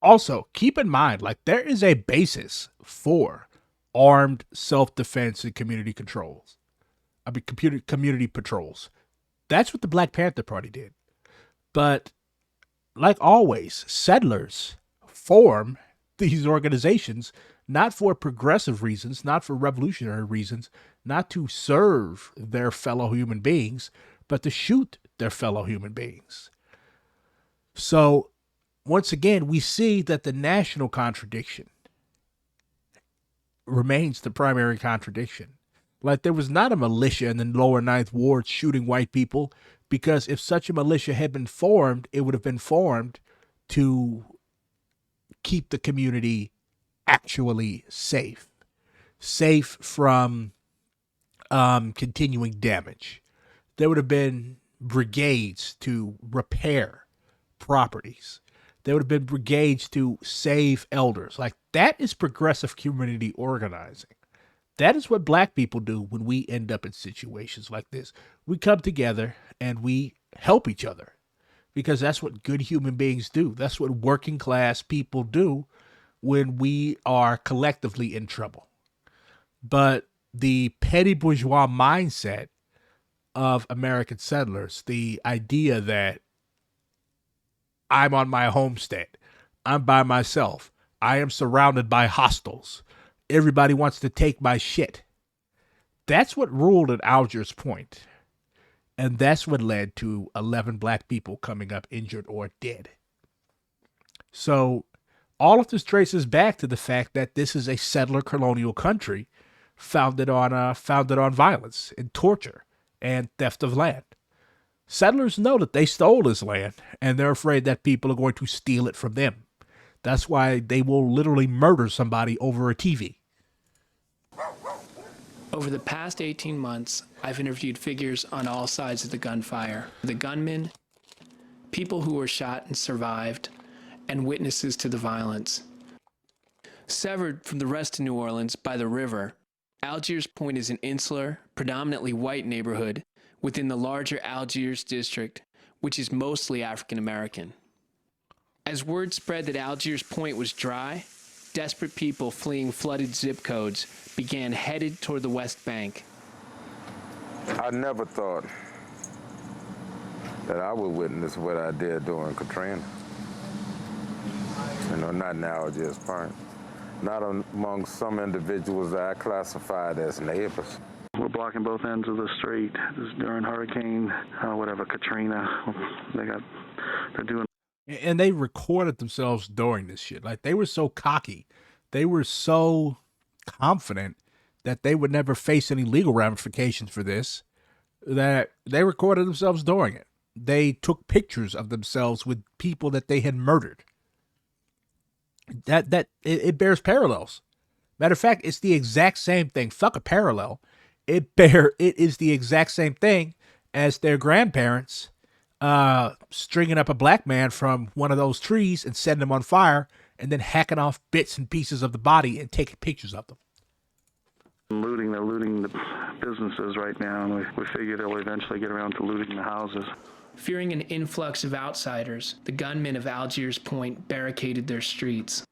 Also, keep in mind, like, there is a basis for armed self-defense and community patrols. That's what the Black Panther Party did. But like always, settlers form these organizations not for progressive reasons, not for revolutionary reasons, not to serve their fellow human beings, but to shoot their fellow human beings. So, once again, we see that the national contradiction remains the primary contradiction. Like, there was not a militia in the lower Ninth Ward shooting white people, because if such a militia had been formed, it would have been formed to keep the community actually safe from continuing damage. There would have been brigades to repair properties. There would have been brigades to save elders. Like, that is progressive community organizing. That is what black people do when we end up in situations like this. We come together and we help each other, because that's what good human beings do. That's what working class people do when we are collectively in trouble. But the petty bourgeois mindset of American settlers, the idea that I'm on my homestead, I'm by myself, I am surrounded by hostiles, everybody wants to take my shit. That's what ruled at Algiers Point. And that's what led to 11 black people coming up injured or dead. So All of this traces back to the fact that this is a settler colonial country founded on violence and torture and theft of land. Settlers know that they stole this land, and they're afraid that people are going to steal it from them. That's why they will literally murder somebody over a TV. Over the past 18 months, I've interviewed figures on all sides of the gunfire. The gunmen, people who were shot and survived, and witnesses to the violence. Severed from the rest of New Orleans by the river, Algiers Point is an insular, predominantly white neighborhood within the larger Algiers district, which is mostly African American. As word spread that Algiers Point was dry, desperate people fleeing flooded zip codes began headed toward the West Bank. I never thought that I would witness what I did during Katrina. You know, not in Algiers Point. Not among some individuals that I classified as neighbors. We're blocking both ends of the street. This is during Hurricane, Katrina. They're doing. And they recorded themselves during this shit. Like, they were so cocky. They were so confident that they would never face any legal ramifications for this, that they recorded themselves during it. They took pictures of themselves with people that they had murdered. It bears parallels. Matter of fact, it's the exact same thing. Fuck a parallel. It is the exact same thing as their grandparents stringing up a black man from one of those trees and setting him on fire and then hacking off bits and pieces of the body and taking pictures of them. They're looting the businesses right now, and we figure they'll eventually get around to looting the houses. Fearing an influx of outsiders, the gunmen of Algiers Point barricaded their streets.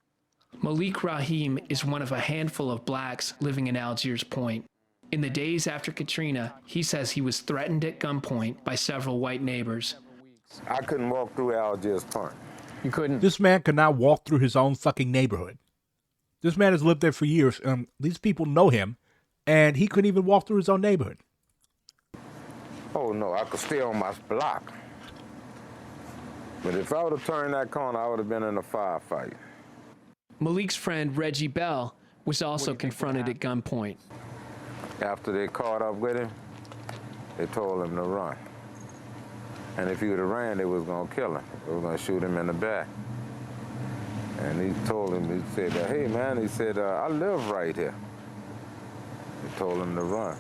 Malik Rahim is one of a handful of blacks living in Algiers Point. In the days after Katrina, he says he was threatened at gunpoint by several white neighbors. I couldn't walk through Algiers Point. You couldn't? This man could not walk through his own fucking neighborhood. This man has lived there for years. These people know him, and he couldn't even walk through his own neighborhood. Oh, no, I could stay on my block. But if I would have turned that corner, I would have been in a firefight. Malik's friend, Reggie Bell, was also confronted at gunpoint. After they caught up with him, they told him to run. And if he would have ran, they was going to kill him. They were going to shoot him in the back. And he told him, he said, hey, man, he said, I live right here. They told him to run.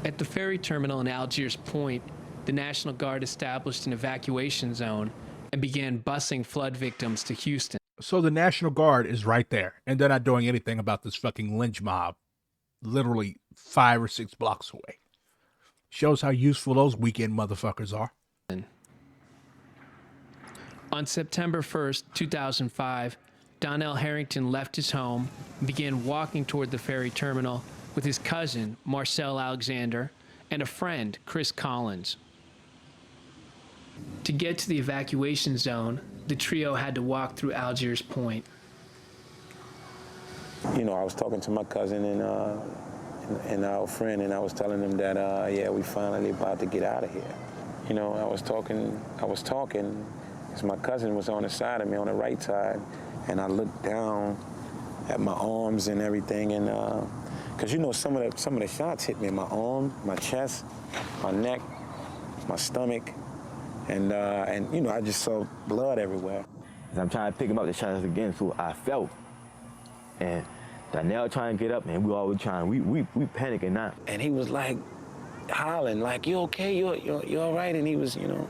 At the ferry terminal in Algiers Point, the National Guard established an evacuation zone and began busing flood victims to Houston. So the National Guard is right there, and they're not doing anything about this fucking lynch mob, literally 5 or 6 blocks away. Shows how useful those weekend motherfuckers are. On September 1st, 2005, Donnell Harrington left his home and began walking toward the ferry terminal with his cousin, Marcel Alexander, and a friend, Chris Collins. To get to the evacuation zone, the trio had to walk through Algiers Point. You know, I was talking to my cousin and our friend, and I was telling them that, yeah, we finally about to get out of here. You know, I was talking, because my cousin was on the side of me, on the right side, and I looked down at my arms and everything, and because you know some of the shots hit me in my arm, my chest, my neck, my stomach, and you know, I just saw blood everywhere. As I'm trying to pick him up, the shots again, so I fell. And Donnell trying to get up, and we always trying, we panicking now. And he was like hollering, like, you okay, you all right? And he was, you know,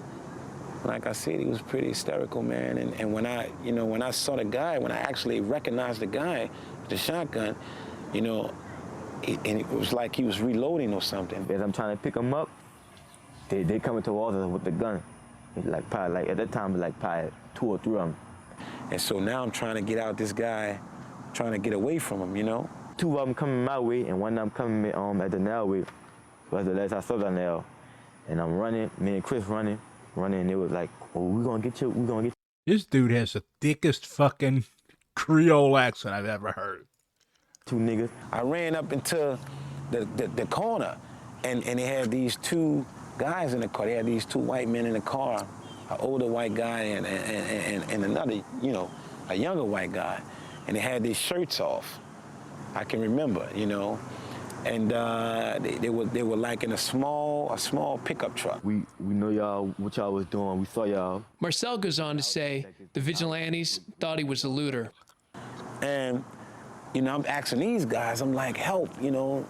like I said, he was pretty hysterical, man. And when I saw the guy, when I actually recognized the guy with the shotgun, you know, and it was like he was reloading or something. As I'm trying to pick him up, they coming towards us with the gun. Like probably, like at that time, like probably 2 or 3 of them. And so now I'm trying to get out this guy, trying to get away from him, you know? 2 of them coming my way, and one of them coming at the nail way. But the last I saw Donnell, and I'm running, me and Chris running, and it was like, oh, we're gonna get you. This dude has the thickest fucking Creole accent I've ever heard. 2 niggas. I ran up into the corner, and they had these 2 guys in the car. They had these 2 white men in the car, an older white guy and another, you know, a younger white guy, and they had their shirts off. I can remember, you know, and they were like in a small pickup truck. We know y'all, what y'all was doing. We saw y'all. Marcel goes on to say the vigilantes thought he was a looter. And, you know, I'm asking these guys, I'm like, help, you know,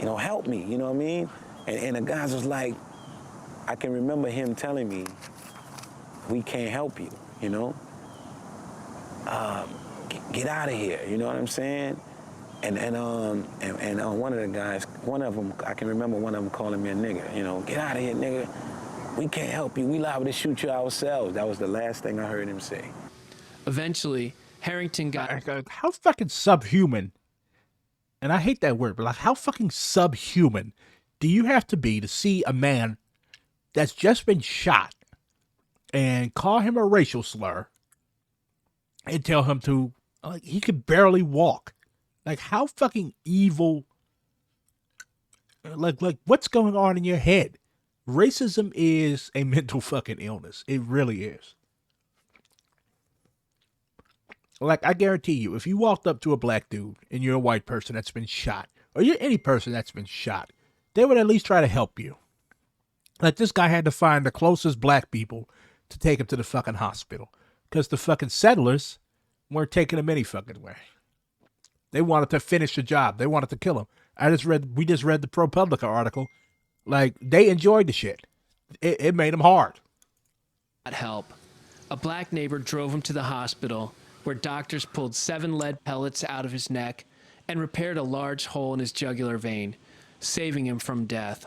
help me, you know what I mean? And the guys was like, I can remember him telling me, we can't help you, you know? Get out of here, you know what I'm saying? And one of the guys, one of them, I can remember one of them calling me a nigger, you know, get out of here, nigga. We can't help you. We liable to shoot you ourselves. That was the last thing I heard him say. Eventually, Harrington got... How fucking subhuman, and I hate that word, but like how fucking subhuman do you have to be to see a man that's just been shot and call him a racial slur and tell him to, like, he could barely walk. Like, how fucking evil, like what's going on in your head? Racism is a mental fucking illness. It really is. Like, I guarantee you, if you walked up to a black dude and you're a white person that's been shot, or you're any person that's been shot, they would at least try to help you. Like, this guy had to find the closest black people to take him to the fucking hospital, because the fucking settlers weren't taking him any fucking way. They wanted to finish the job. They wanted to kill him. We just read the ProPublica article. Like, they enjoyed the shit. It made them hard. Help. A black neighbor drove him to the hospital, where doctors pulled 7 lead pellets out of his neck and repaired a large hole in his jugular vein, saving him from death.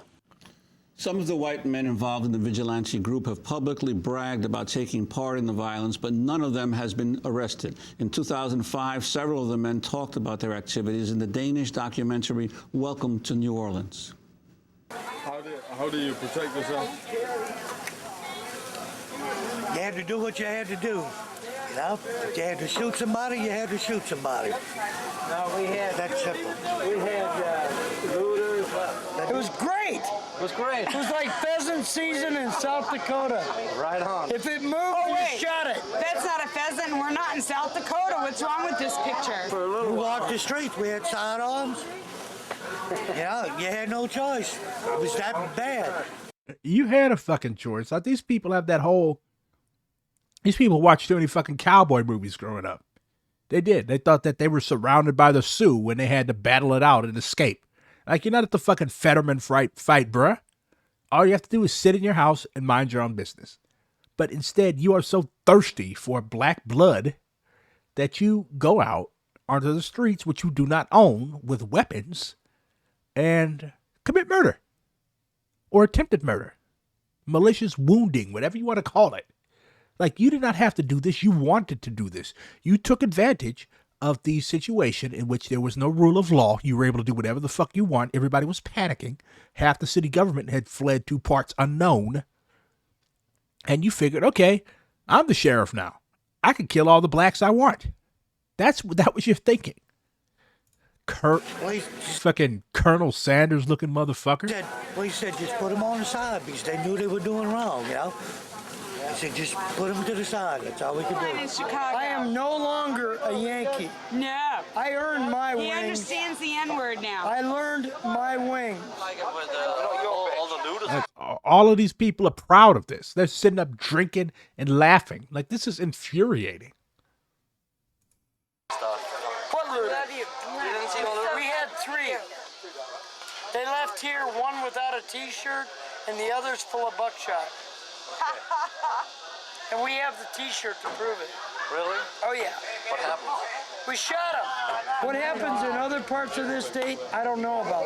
Some of the white men involved in the vigilante group have publicly bragged about taking part in the violence, but none of them has been arrested. In 2005, several of the men talked about their activities in the Danish documentary Welcome to New Orleans. How do you protect yourself? You had to do what you had to do. You know, if you had to shoot somebody, you had to shoot somebody. No, we had... That's simple. We had looters. It was great. It was great. It was like pheasant season in South Dakota. Right on. If it moved, you shot it. That's not a pheasant. We're not in South Dakota. What's wrong with this picture? For a little we walked the streets. We had sidearms. You know, you had no choice. It was that bad. You had a fucking choice. Like, these people have that whole... These people watched too many fucking cowboy movies growing up. They did. They thought that they were surrounded by the Sioux when they had to battle it out and escape. Like, you're not at the fucking Fetterman fight, bruh. All you have to do is sit in your house and mind your own business. But instead, you are so thirsty for black blood that you go out onto the streets, which you do not own, with weapons, and commit murder. Or attempted murder. Malicious wounding, whatever you want to call it. Like, you did not have to do this. You wanted to do this. You took advantage of the situation in which there was no rule of law. You were able to do whatever the fuck you want. Everybody was panicking. Half the city government had fled to parts unknown. And you figured, okay, I'm the sheriff now. I can kill all the blacks I want. That was your thinking. Fucking Colonel Sanders looking motherfucker. He said just put them on the side because they knew they were doing wrong, you know. I said, just put them to the side. That's all we could do. I am no longer a Yankee. No. I earned my wings. He understands the N-word now. I learned my wings. All of these people are proud of this. They're sitting up drinking and laughing. Like, this is infuriating. What looters? We had 3. They left here, one without a T-shirt, and the other's full of buckshot. And we have the T-shirt to prove it. Really? Oh, yeah. What happened? We shot him. What happens in other parts of this state, I don't know about.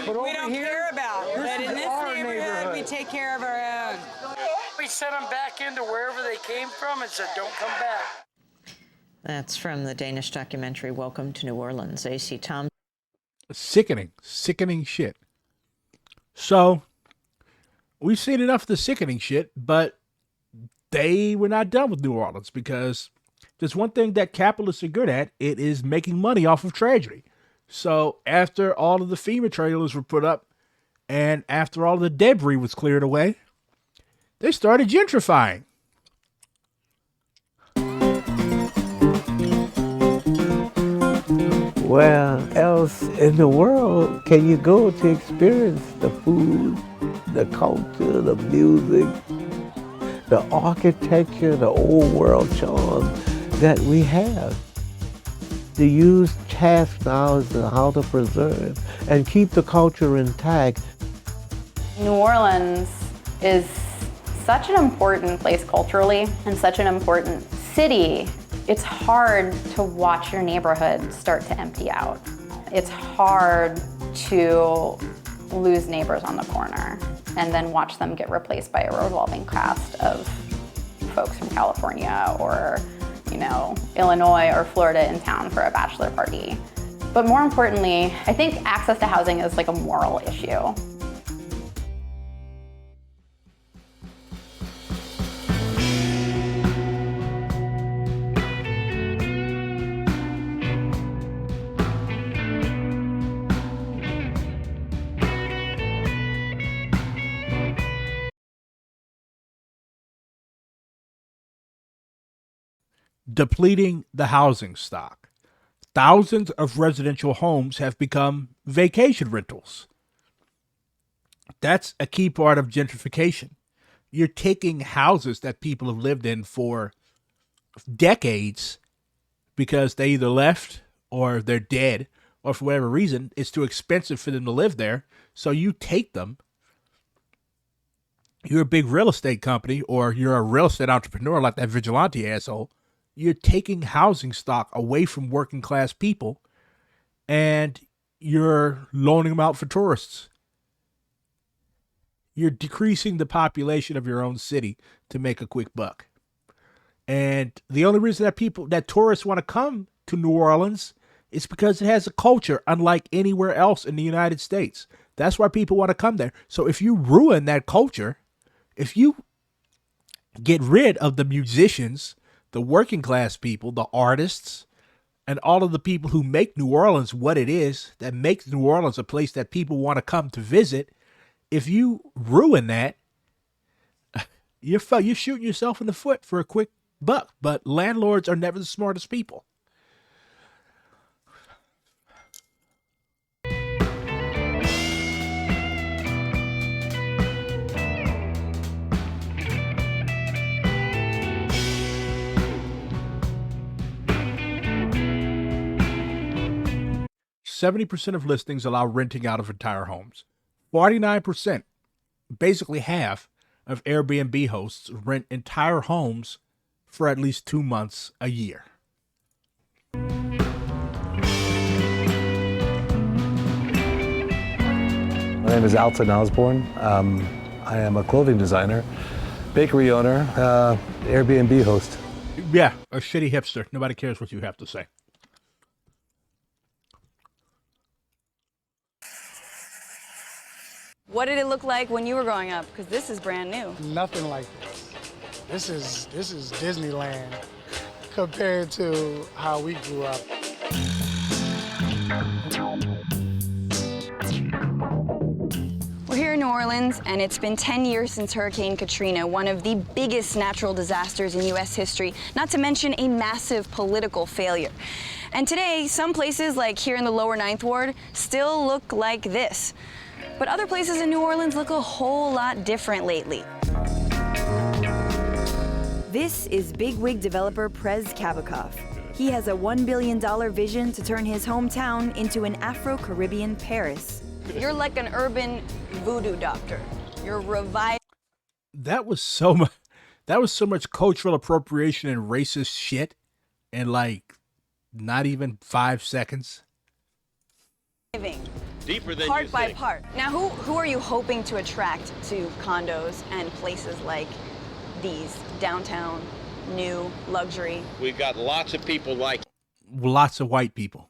But over we don't here, care about. But in this neighborhood, we take care of our own. We sent them back into wherever they came from and said, don't come back. That's from the Danish documentary Welcome to New Orleans. A.C. Tom. Sickening shit. So, we've seen enough of the sickening shit, but they were not done with New Orleans, because there's one thing that capitalists are good at. It is making money off of tragedy. So after all of the FEMA trailers were put up and after all of the debris was cleared away, they started gentrifying. Where else in the world can you go to experience the food, the culture, the music, the architecture, the old world charm that we have? To use tasks now as to how to preserve and keep the culture intact. New Orleans is such an important place culturally and such an important city. It's hard to watch your neighborhood start to empty out. It's hard to lose neighbors on the corner and then watch them get replaced by a revolving cast of folks from California or, you know, Illinois or Florida in town for a bachelor party. But more importantly, I think access to housing is like a moral issue. Depleting the housing stock. Thousands of residential homes have become vacation rentals. That's a key part of gentrification. You're taking houses that people have lived in for decades because they either left or they're dead or for whatever reason, it's too expensive for them to live there. So you take them. You're a big real estate company or you're a real estate entrepreneur like that Vigilante asshole. You're taking housing stock away from working class people and you're loaning them out for tourists. You're decreasing the population of your own city to make a quick buck. And the only reason that tourists want to come to New Orleans is because it has a culture unlike anywhere else in the United States. That's why people want to come there. So if you ruin that culture, if you get rid of the musicians, the working class people, the artists, and all of the people who make New Orleans what it is, that makes New Orleans a place that people want to come to visit, if you ruin that, you're shooting yourself in the foot for a quick buck. But landlords are never the smartest people. %70 of listings allow renting out of entire homes. 49%, basically half, of Airbnb hosts rent entire homes for at least 2 months a year. My name is Alton Osborne. I am a clothing designer, bakery owner, Airbnb host. Yeah, a shitty hipster. Nobody cares what you have to say. What did it look like when you were growing up? Because this is brand new. Nothing like this. This is Disneyland compared to how we grew up. We're here in New Orleans, and it's been 10 years since Hurricane Katrina, one of the biggest natural disasters in U.S. history, not to mention a massive political failure. And today, some places, like here in the lower 9th Ward, still look like this. But other places in New Orleans look a whole lot different lately. This is bigwig developer Prez Kabakov. He has a $1 billion vision to turn his hometown into an Afro-Caribbean Paris. You're like an urban voodoo doctor. You're reviving. That was so much cultural appropriation and racist shit in like not even 5 seconds. Deeper than part by part. Now, who are you hoping to attract to condos and places like these, downtown, new, luxury? We've got lots of people like lots of white people.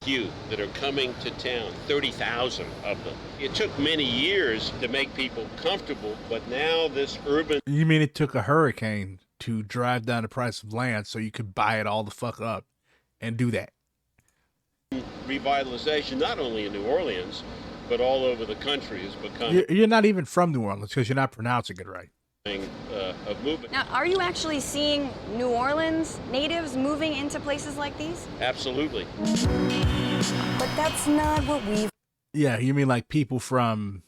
You that are coming to town, 30,000 of them. It took many years to make people comfortable, but now this urban... You mean it took a hurricane to drive down the price of land so you could buy it all the fuck up and do that? Revitalization, not only in New Orleans, but all over the country has become... You're not even from New Orleans because you're not pronouncing it right. of movement. Now, are you actually seeing New Orleans natives moving into places like these? Absolutely. But that's not what we've... Yeah, you mean like people from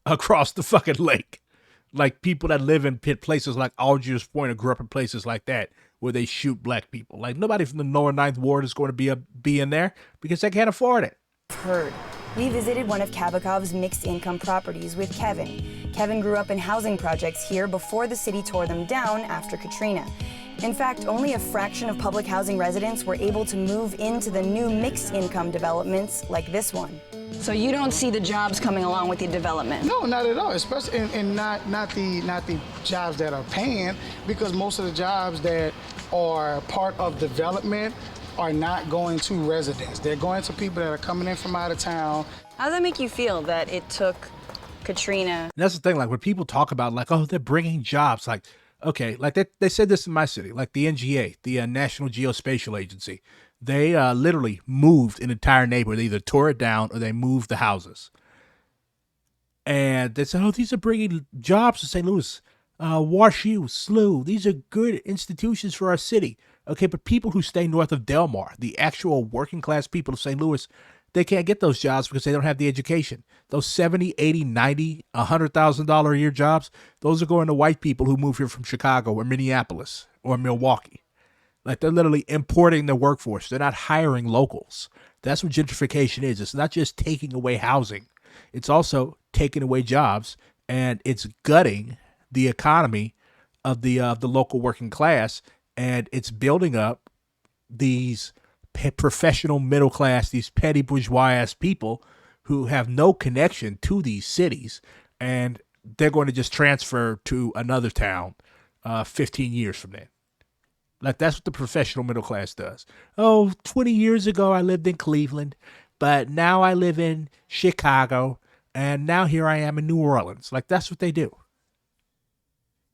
across the fucking lake. Like people that live in places like Algiers Point or grew up in places like that where they shoot black people. Like nobody from the Lower Ninth Ward is going to be in there because they can't afford it. Heard. We visited one of Kabakov's mixed-income properties with Kevin. Kevin grew up in housing projects here before the city tore them down after Katrina. In fact, only a fraction of public housing residents were able to move into the new mixed-income developments like this one. So you don't see the jobs coming along with the development? No, not at all. Especially and not the jobs that are paying, because most of the jobs that are part of development are not going to residents. They're going to people that are coming in from out of town. How does that make you feel that it took Katrina? And that's the thing, like when people talk about like, oh, they're bringing jobs, like, okay, like they said this in my city, like the NGA, the National Geospatial Agency, they literally moved an entire neighborhood. They either tore it down or they moved the houses. And they said, oh, these are bringing jobs to St. Louis. WashU, SLU, these are good institutions for our city. Okay, but people who stay north of Del Mar, the actual working class people of St. Louis, they can't get those jobs because they don't have the education. Those $70, $80, $90, $100,000 a year jobs, those are going to white people who move here from Chicago or Minneapolis or Milwaukee. Like they're literally importing the workforce. They're not hiring locals. That's what gentrification is. It's not just taking away housing. It's also taking away jobs, and it's gutting the economy of the local working class, and it's building up these professional middle class, these petty bourgeois ass people who have no connection to these cities, and they're going to just transfer to another town 15 years from then. Like that's what the professional middle class does. Oh, 20 years ago I lived in Cleveland, but now I live in Chicago, and now here I am in New Orleans. Like that's what they do.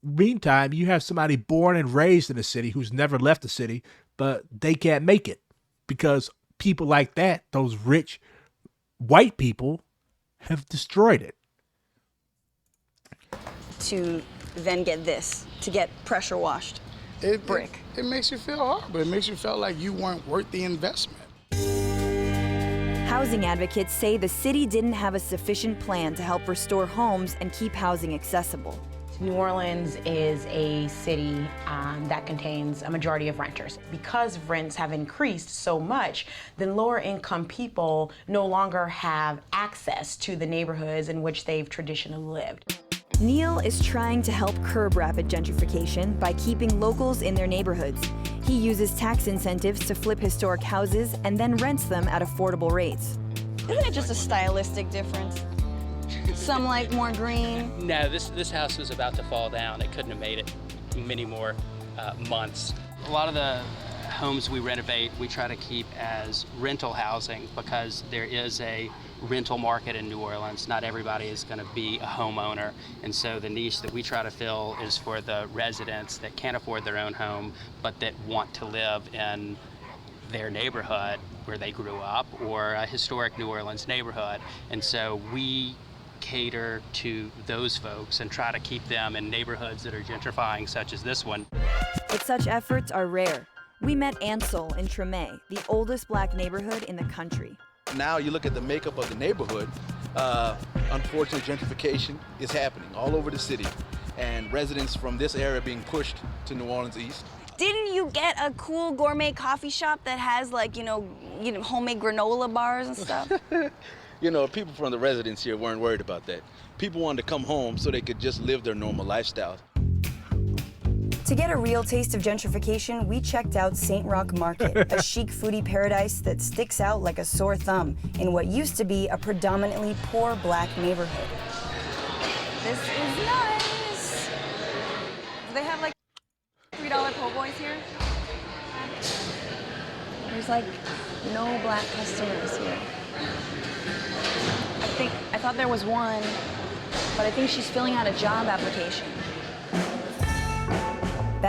Meantime, you have somebody born and raised in a city who's never left the city, but they can't make it because people like that, those rich white people, have destroyed it. To then get this, to get pressure washed brick. It makes you feel horrible. It makes you feel like you weren't worth the investment. Housing advocates say the city didn't have a sufficient plan to help restore homes and keep housing accessible. New Orleans is a city that contains a majority of renters. Because rents have increased so much, then lower income people no longer have access to the neighborhoods in which they've traditionally lived. Neil is trying to help curb rapid gentrification by keeping locals in their neighborhoods. He uses tax incentives to flip historic houses and then rents them at affordable rates. Isn't it just a stylistic difference? Some like more green. No, this house was about to fall down. It couldn't have made it many more months. A lot of the homes we renovate, we try to keep as rental housing because there is a rental market in New Orleans. Not everybody is going to be a homeowner, and so the niche that we try to fill is for the residents that can't afford their own home but that want to live in their neighborhood where they grew up or a historic New Orleans neighborhood. And so we cater to those folks and try to keep them in neighborhoods that are gentrifying, such as this one. But such efforts are rare. We met Ansel in Tremé, the oldest black neighborhood in the country. Now you look at the makeup of the neighborhood, unfortunately gentrification is happening all over the city, and residents from this area being pushed to New Orleans East. Didn't you get a cool gourmet coffee shop that has like, you know, homemade granola bars and stuff? You know, people from the residents here weren't worried about that. People wanted to come home so they could just live their normal lifestyle. To get a real taste of gentrification, we checked out St. Roch Market, a chic foodie paradise that sticks out like a sore thumb in what used to be a predominantly poor black neighborhood. This is nice. Do they have like $3 po' boys here? There's like no black customers here. I thought there was one, but I think she's filling out a job application.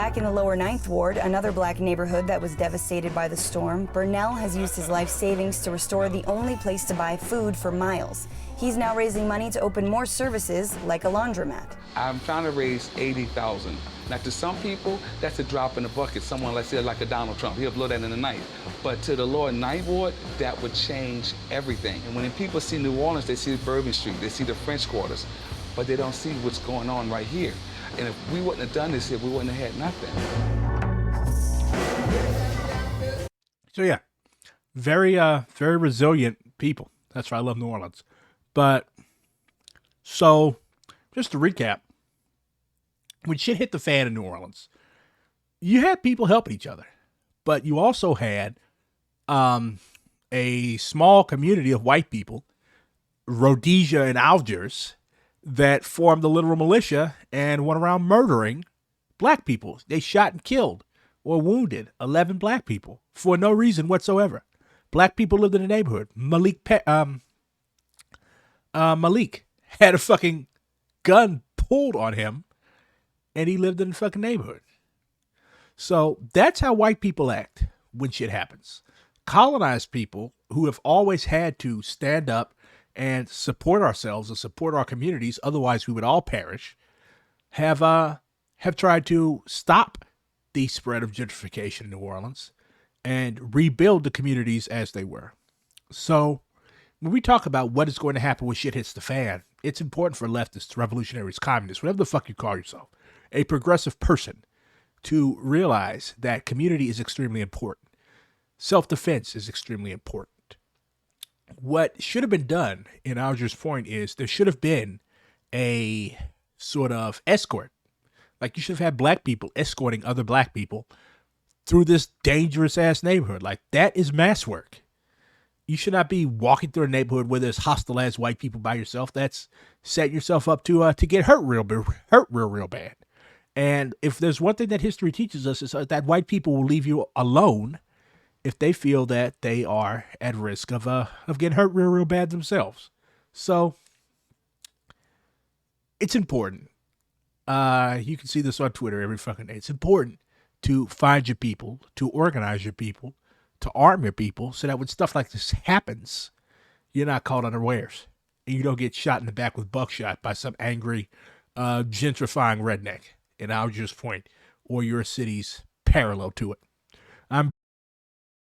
Back in the lower 9th Ward, another black neighborhood that was devastated by the storm, Burnell has used his life savings to restore the only place to buy food for miles. He's now raising money to open more services like a laundromat. I'm trying to raise $80,000. Now, to some people, that's a drop in the bucket. Someone, let's say, like a Donald Trump, he'll blow that in the night. But to the lower 9th Ward, that would change everything. And when people see New Orleans, they see Bourbon Street, they see the French Quarters, but they don't see what's going on right here. And if we wouldn't have done this here, we wouldn't have had nothing. So yeah, very resilient people. That's why I love New Orleans. But so just to recap, when shit hit the fan in New Orleans, you had people helping each other, but you also had a small community of white people, Rhodesia and Algiers, that formed the literal militia and went around murdering black people. They shot and killed or wounded 11 black people for no reason whatsoever. Black people lived in the neighborhood. Malik had a fucking gun pulled on him, and he lived in the fucking neighborhood. So that's how white people act when shit happens. Colonized people who have always had to stand up and support ourselves and support our communities, otherwise we would all perish, have tried to stop the spread of gentrification in New Orleans and rebuild the communities as they were. So when we talk about what is going to happen when shit hits the fan, it's important for leftists, revolutionaries, communists, whatever the fuck you call yourself, a progressive person, to realize that community is extremely important. Self-defense is extremely important. What should have been done, in Algiers' point, is there should have been a sort of escort. Like, you should have had black people escorting other black people through this dangerous-ass neighborhood. Like, that is mass work. You should not be walking through a neighborhood where there's hostile-ass white people by yourself. That's setting yourself up to get hurt real bad. And if there's one thing that history teaches us, is that white people will leave you alone if they feel that they are at risk of getting hurt real bad themselves. So it's important. You can see this on Twitter every fucking day. It's important to find your people, to organize your people, to arm your people, so that when stuff like this happens, you're not caught unawares. And you don't get shot in the back with buckshot by some angry, gentrifying redneck in Algiers Point or your cities parallel to it.